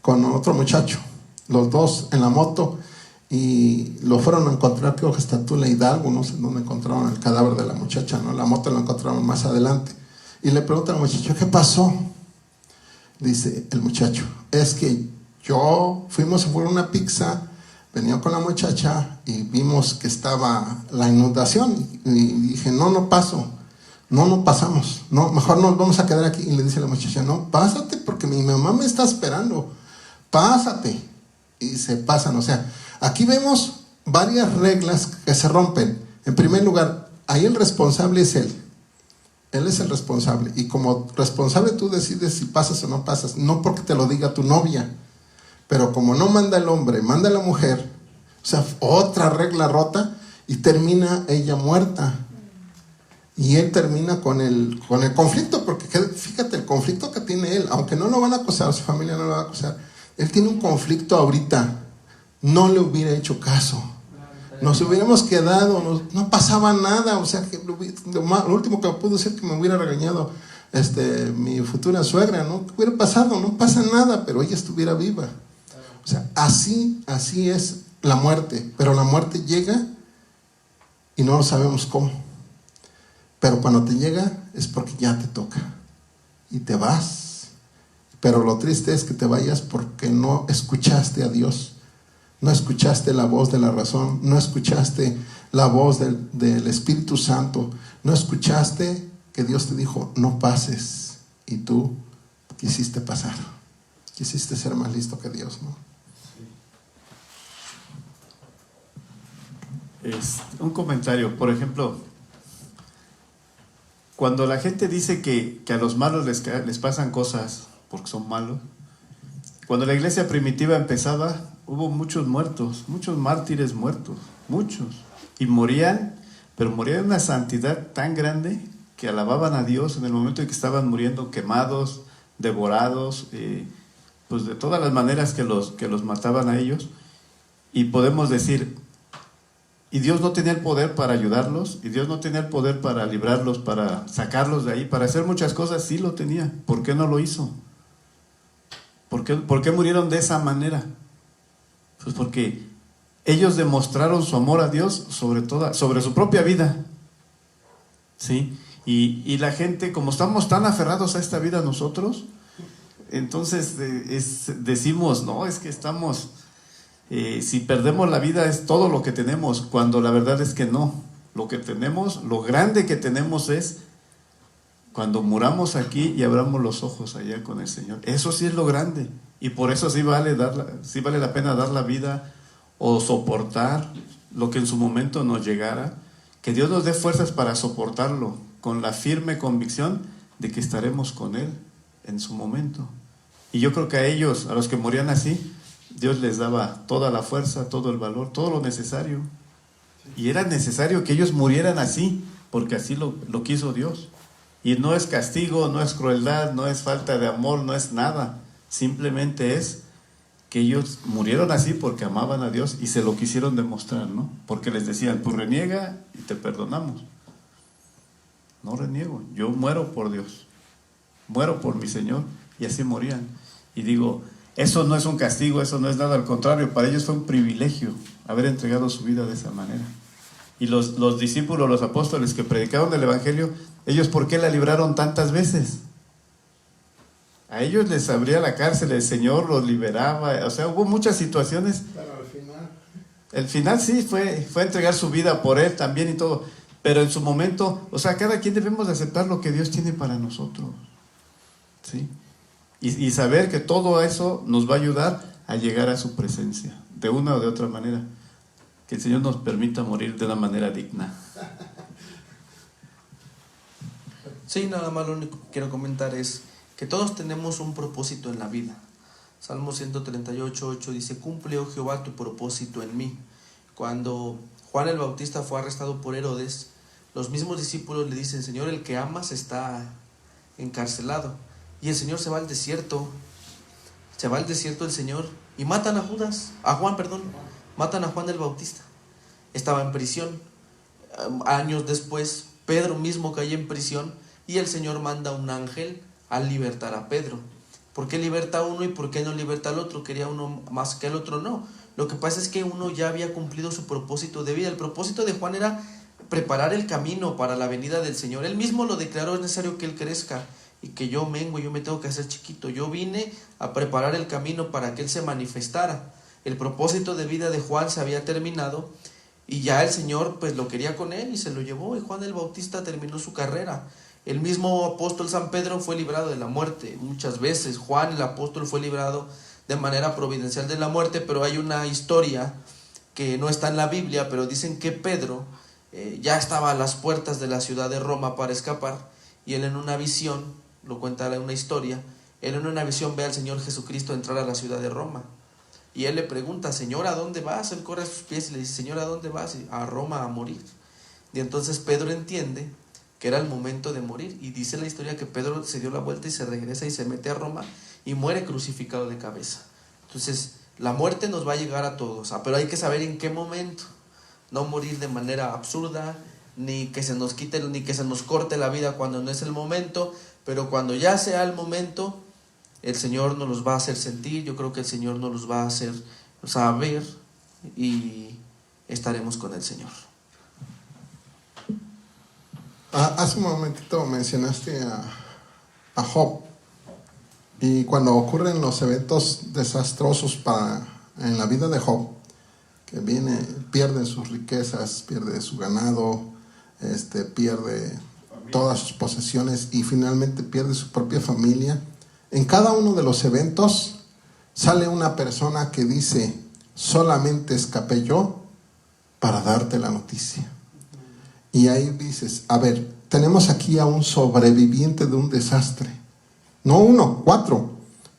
con otro muchacho, los dos en la moto, y lo fueron a encontrar, creo que hasta Tula Hidalgo, no sé dónde encontraron el cadáver de la muchacha, ¿no? La moto la encontraron más adelante, y le preguntan al muchacho, ¿qué pasó? Dice el muchacho, es que fuimos a por una pizza, venía con la muchacha y vimos que estaba la inundación, y dije, no paso. No pasamos, no, mejor nos vamos a quedar aquí. Y le dice a la muchacha, no, pásate porque mi mamá me está esperando, pásate. Y se pasan. O sea, aquí vemos varias reglas que se rompen. En primer lugar, ahí el responsable es él es el responsable, y como responsable tú decides si pasas o no pasas, no porque te lo diga tu novia, pero como no manda el hombre, manda la mujer, o sea, otra regla rota, y termina ella muerta. Y él termina con el conflicto, porque fíjate el conflicto que tiene él, aunque no lo van a acusar, su familia no lo va a acusar, él tiene un conflicto ahorita, no le hubiera hecho caso, nos hubiéramos quedado, no pasaba nada, o sea, que lo último que pudo ser que me hubiera regañado mi futura suegra, ¿no? ¿Qué hubiera pasado? No pasa nada, pero ella estuviera viva. O sea, así es la muerte, pero la muerte llega y no sabemos cómo. Pero cuando te llega es porque ya te toca y te vas. Pero lo triste es que te vayas porque no escuchaste a Dios, no escuchaste la voz de la razón, no escuchaste la voz del Espíritu Santo, no escuchaste que Dios te dijo no pases, y tú quisiste pasar, quisiste ser más listo que Dios, ¿no? Un comentario, por ejemplo, cuando la gente dice que a los malos les pasan cosas porque son malos, cuando la iglesia primitiva empezaba, hubo muchos muertos, muchos mártires muertos, muchos, y morían, pero morían en una santidad tan grande que alababan a Dios en el momento en que estaban muriendo, quemados, devorados, pues de todas las maneras que los mataban a ellos. Y podemos decir, y Dios no tenía el poder para ayudarlos, y Dios no tenía el poder para librarlos, para sacarlos de ahí, para hacer muchas cosas. Sí lo tenía. ¿Por qué no lo hizo? ¿Por qué murieron de esa manera? Pues porque ellos demostraron su amor a Dios sobre su propia vida, ¿sí? Y la gente, como estamos tan aferrados a esta vida nosotros, entonces decimos, no, es que estamos, si perdemos la vida es todo lo que tenemos, cuando la verdad es que no. Lo que tenemos, lo grande que tenemos es cuando muramos aquí y abramos los ojos allá con el Señor. Eso sí es lo grande. Y por eso sí vale la pena dar la vida o soportar lo que en su momento nos llegara. Que Dios nos dé fuerzas para soportarlo, con la firme convicción de que estaremos con Él en su momento. Y yo creo que a ellos, a los que morían así, Dios les daba toda la fuerza, todo el valor, todo lo necesario. Y era necesario que ellos murieran así, porque así lo quiso Dios. Y no es castigo, no es crueldad, no es falta de amor, no es nada. Simplemente es que ellos murieron así porque amaban a Dios y se lo quisieron demostrar, ¿no? Porque les decían, pues reniega y te perdonamos. No reniego, yo muero por Dios, muero por mi Señor, y así morían. Y digo, eso no es un castigo, eso no es nada, al contrario, para ellos fue un privilegio haber entregado su vida de esa manera. Y los discípulos, los apóstoles que predicaron el Evangelio, ellos ¿por qué la libraron tantas veces? A ellos les abría la cárcel, el Señor los liberaba, o sea, hubo muchas situaciones. Pero al final... El final sí fue entregar su vida por Él también y todo, pero en su momento, o sea, cada quien debemos de aceptar lo que Dios tiene para nosotros, ¿sí? Y saber que todo eso nos va a ayudar a llegar a su presencia, de una o de otra manera. Que el Señor nos permita morir de una manera digna. Sí, nada más lo único que quiero comentar es que todos tenemos un propósito en la vida. Salmo 138:8 dice, cumple, oh Jehová, tu propósito en mí. Cuando Juan el Bautista fue arrestado por Herodes, los mismos discípulos le dicen, Señor, el que amas está encarcelado. Y el Señor se va al desierto el Señor, y matan a matan a Juan el Bautista. Estaba en prisión. Años después, Pedro mismo cayó en prisión, y el Señor manda un ángel a libertar a Pedro. ¿Por qué liberta a uno y por qué no liberta al otro? ¿Quería uno más que al otro? No. Lo que pasa es que uno ya había cumplido su propósito de vida. El propósito de Juan era preparar el camino para la venida del Señor. Él mismo lo declaró, es necesario que Él crezca y que yo mengue, yo me tengo que hacer chiquito. Yo vine a preparar el camino para que Él se manifestara. El propósito de vida de Juan se había terminado y ya el Señor pues lo quería con Él y se lo llevó, y Juan el Bautista terminó su carrera. El mismo apóstol San Pedro fue librado de la muerte muchas veces. Juan el apóstol fue librado de manera providencial de la muerte, pero hay una historia que no está en la Biblia, pero dicen que Pedro ya estaba a las puertas de la ciudad de Roma para escapar, y él en una visión, lo cuenta una historia, él en una visión ve al Señor Jesucristo entrar a la ciudad de Roma, y él le pregunta, Señor, ¿a dónde vas? Él corre a sus pies y le dice, Señor, ¿a dónde vas? A Roma a morir. Y entonces Pedro entiende que era el momento de morir, y dice la historia que Pedro se dio la vuelta y se regresa y se mete a Roma y muere crucificado de cabeza. Entonces la muerte nos va a llegar a todos, pero hay que saber en qué momento. No morir de manera absurda, ni que se nos quite, ni que se nos corte la vida cuando no es el momento, pero cuando ya sea el momento, el Señor nos los va a hacer sentir. Yo creo que el Señor nos los va a hacer saber, y estaremos con el Señor. Hace un momentito mencionaste a Job, y cuando ocurren los eventos desastrosos en la vida de Job, que pierde sus riquezas, pierde su ganado, pierde todas sus posesiones y finalmente pierde su propia familia, en cada uno de los eventos sale una persona que dice, solamente escapé yo para darte la noticia. Y ahí dices, a ver, tenemos aquí a un sobreviviente de un desastre. No uno, 4,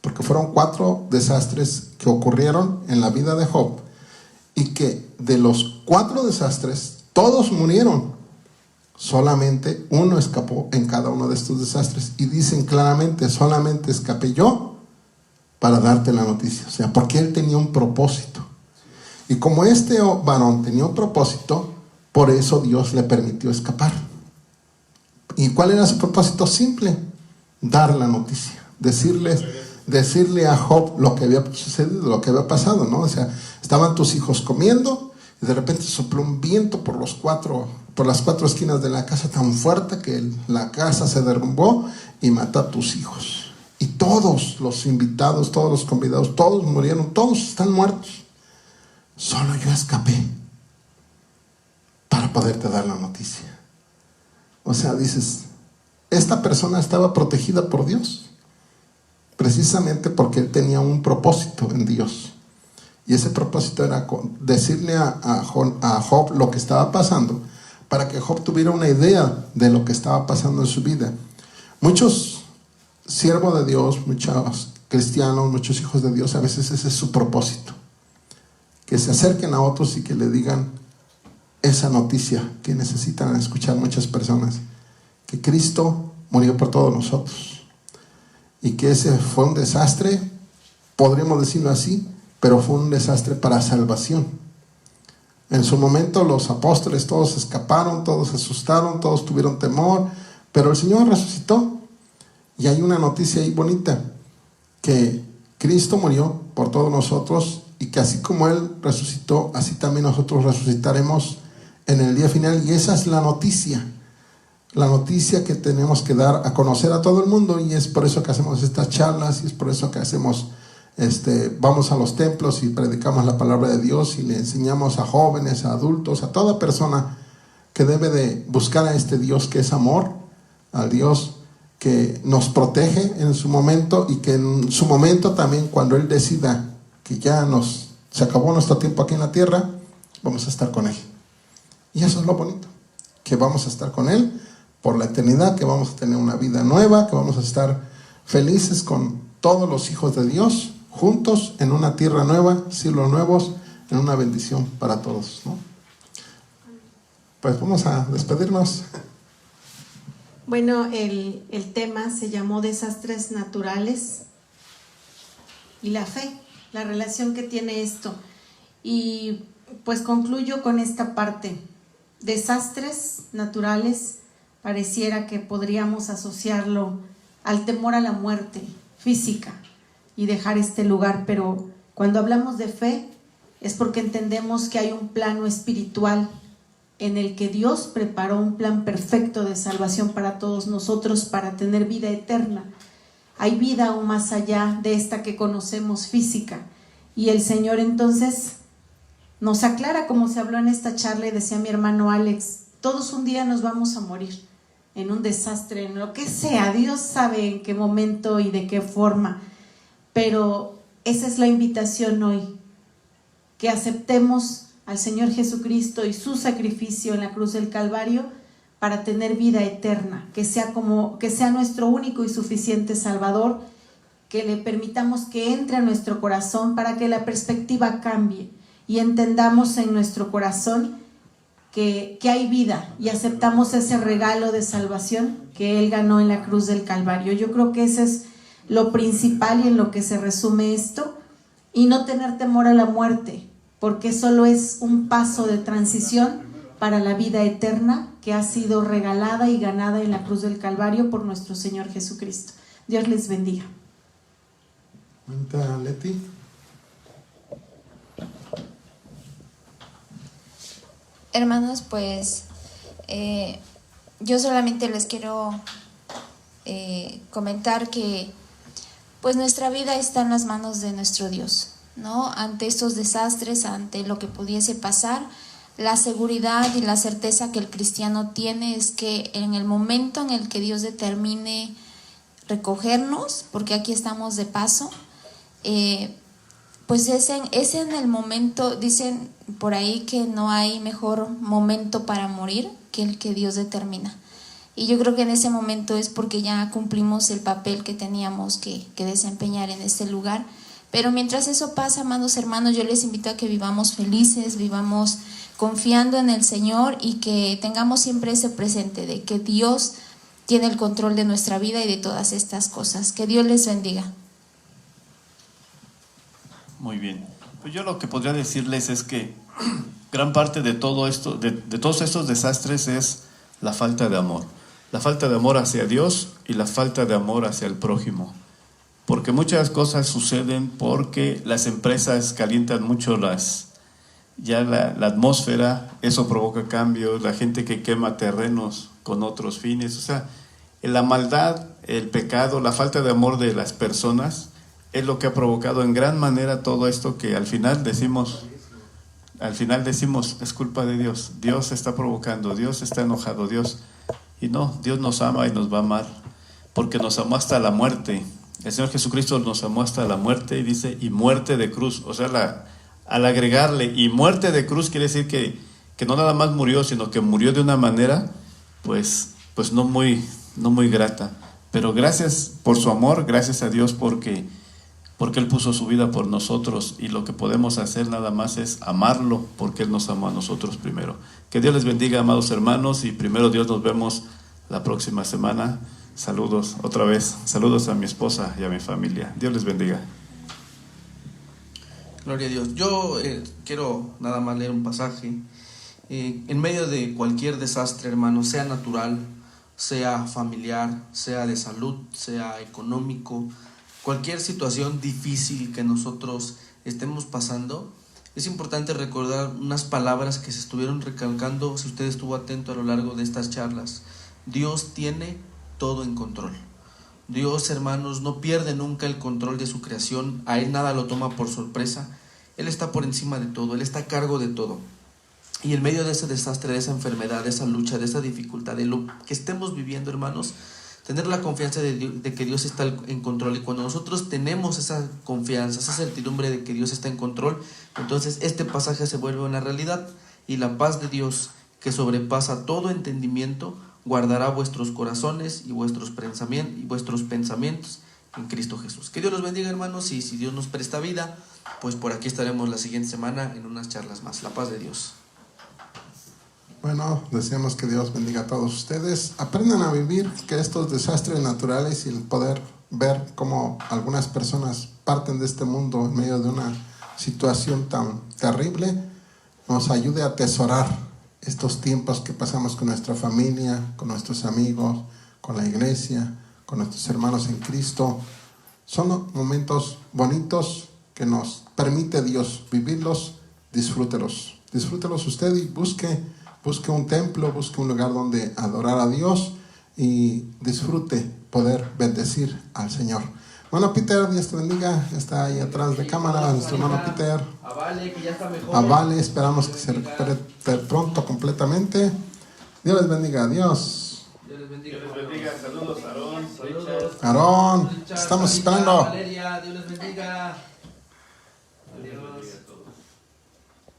porque fueron 4 desastres que ocurrieron en la vida de Job, y que de los 4 desastres, todos murieron. Solamente uno escapó en cada uno de estos desastres. Y dicen claramente, solamente escapé yo para darte la noticia. O sea, porque él tenía un propósito. Y como este varón tenía un propósito, por eso Dios le permitió escapar. ¿Y cuál era su propósito? Simple: dar la noticia, decirle a Job lo que había sucedido, lo que había pasado, ¿no? O sea, estaban tus hijos comiendo, Y de repente sopló un viento por las cuatro esquinas de la casa tan fuerte que la casa se derrumbó y mató a tus hijos. Y todos los invitados, todos los convidados, todos murieron, todos están muertos. Solo yo escapé para poderte dar la noticia. O sea, dices, esta persona estaba protegida por Dios, precisamente porque él tenía un propósito en Dios. Y ese propósito era decirle a Job lo que estaba pasando, para que Job tuviera una idea de lo que estaba pasando en su vida. Muchos siervos de Dios, muchos cristianos, muchos hijos de Dios, a veces ese es su propósito. Que se acerquen a otros y que le digan esa noticia que necesitan escuchar muchas personas. Que Cristo murió por todos nosotros. Y que ese fue un desastre, podríamos decirlo así, pero fue un desastre para salvación. En su momento los apóstoles todos escaparon, todos se asustaron, todos tuvieron temor, pero el Señor resucitó. Y hay una noticia ahí bonita, que Cristo murió por todos nosotros y que así como Él resucitó, así también nosotros resucitaremos en el día final. Y esa es la noticia que tenemos que dar a conocer a todo el mundo, y es por eso que hacemos estas charlas, y es por eso que hacemos vamos a los templos y predicamos la palabra de Dios y le enseñamos a jóvenes, a adultos, a toda persona que debe de buscar a este Dios que es amor, al Dios que nos protege en su momento, y que en su momento también, cuando Él decida que ya se acabó nuestro tiempo aquí en la tierra, vamos a estar con Él. Y eso es lo bonito, que vamos a estar con Él por la eternidad, que vamos a tener una vida nueva, que vamos a estar felices con todos los hijos de Dios, juntos en una tierra nueva, cielos nuevos, en una bendición para todos, ¿no? Pues vamos a despedirnos. Bueno, el tema se llamó Desastres Naturales y la fe, la relación que tiene esto. Y pues concluyo con esta parte. Desastres naturales, pareciera que podríamos asociarlo al temor a la muerte física y dejar este lugar, pero cuando hablamos de fe es porque entendemos que hay un plano espiritual en el que Dios preparó un plan perfecto de salvación para todos nosotros, para tener vida eterna. Hay vida aún más allá de esta que conocemos física, y el Señor entonces nos aclara, como se habló en esta charla y decía mi hermano Alex, todos un día nos vamos a morir en un desastre, en lo que sea. Dios sabe en qué momento y de qué forma, pero esa es la invitación hoy, que aceptemos al Señor Jesucristo y su sacrificio en la cruz del Calvario para tener vida eterna, que sea nuestro único y suficiente Salvador, que le permitamos que entre a nuestro corazón para que la perspectiva cambie y entendamos en nuestro corazón que hay vida, y aceptamos ese regalo de salvación que Él ganó en la cruz del Calvario. Yo creo que ese es lo principal y en lo que se resume esto, y no tener temor a la muerte, porque solo es un paso de transición para la vida eterna que ha sido regalada y ganada en la cruz del Calvario por nuestro Señor Jesucristo. Dios les bendiga. Leti. Hermanos, pues yo solamente les quiero comentar que pues nuestra vida está en las manos de nuestro Dios, ¿no? Ante estos desastres, ante lo que pudiese pasar, la seguridad y la certeza que el cristiano tiene es que en el momento en el que Dios determine recogernos, porque aquí estamos de paso, pues es en el momento, dicen por ahí que no hay mejor momento para morir que el que Dios determina. Y yo creo que en ese momento es porque ya cumplimos el papel que teníamos que desempeñar en este lugar. Pero mientras eso pasa, amados hermanos, yo les invito a que vivamos felices, vivamos confiando en el Señor, y que tengamos siempre ese presente de que Dios tiene el control de nuestra vida y de todas estas cosas. Que Dios les bendiga. Muy bien. Pues yo lo que podría decirles es que gran parte de todo esto, de todos estos desastres, es la falta de amor. La falta de amor hacia Dios y la falta de amor hacia el prójimo. Porque muchas cosas suceden porque las empresas calientan mucho ya la atmósfera, eso provoca cambios, la gente que quema terrenos con otros fines, o sea, la maldad, el pecado, la falta de amor de las personas es lo que ha provocado en gran manera todo esto que al final decimos, es culpa de Dios. Dios está provocando, Dios está enojado, Dios nos ama y nos va a amar, porque nos amó hasta la muerte. El Señor Jesucristo nos amó hasta la muerte y dice, y muerte de cruz. O sea, al agregarle y muerte de cruz quiere decir que no nada más murió, sino que murió de una manera, pues no muy grata. Pero gracias por su amor, gracias a Dios porque Él puso su vida por nosotros, y lo que podemos hacer nada más es amarlo, porque Él nos amó a nosotros primero. Que Dios les bendiga, amados hermanos, y primero Dios, nos vemos la próxima semana. Saludos otra vez, saludos a mi esposa y a mi familia. Dios les bendiga. Gloria a Dios. Yo quiero nada más leer un pasaje. En medio de cualquier desastre, hermano, sea natural, sea familiar, sea de salud, sea económico, cualquier situación difícil que nosotros estemos pasando, es importante recordar unas palabras que se estuvieron recalcando, si usted estuvo atento a lo largo de estas charlas. Dios tiene todo en control. Dios, hermanos, no pierde nunca el control de su creación. A Él nada lo toma por sorpresa. Él está por encima de todo, Él está a cargo de todo. Y en medio de ese desastre, de esa enfermedad, de esa lucha, de esa dificultad, de lo que estemos viviendo, hermanos, tener la confianza de que Dios está en control. Y cuando nosotros tenemos esa confianza, esa certidumbre de que Dios está en control, entonces este pasaje se vuelve una realidad, y la paz de Dios, que sobrepasa todo entendimiento, guardará vuestros corazones y vuestros pensamientos en Cristo Jesús. Que Dios los bendiga, hermanos, y si Dios nos presta vida, pues por aquí estaremos la siguiente semana en unas charlas más. La paz de Dios. Bueno, deseamos que Dios bendiga a todos ustedes. Aprendan a vivir que estos desastres naturales y el poder ver cómo algunas personas parten de este mundo en medio de una situación tan terrible, nos ayude a atesorar estos tiempos que pasamos con nuestra familia, con nuestros amigos, con la iglesia, con nuestros hermanos en Cristo. Son momentos bonitos que nos permite Dios vivirlos. Disfrútelos usted, y busque un templo, busque un lugar donde adorar a Dios y disfrute poder bendecir al Señor. Bueno, Peter, Dios te bendiga. Está ahí atrás de cámara nuestro hermano Peter. A Vale, que ya está mejor. A Vale, esperamos que se recupere pronto completamente. Dios les bendiga. Adiós. Dios les bendiga. Dios les bendiga. Saludos, Aarón. Saludos. Aarón, estamos esperando. Valeria, Dios les bendiga.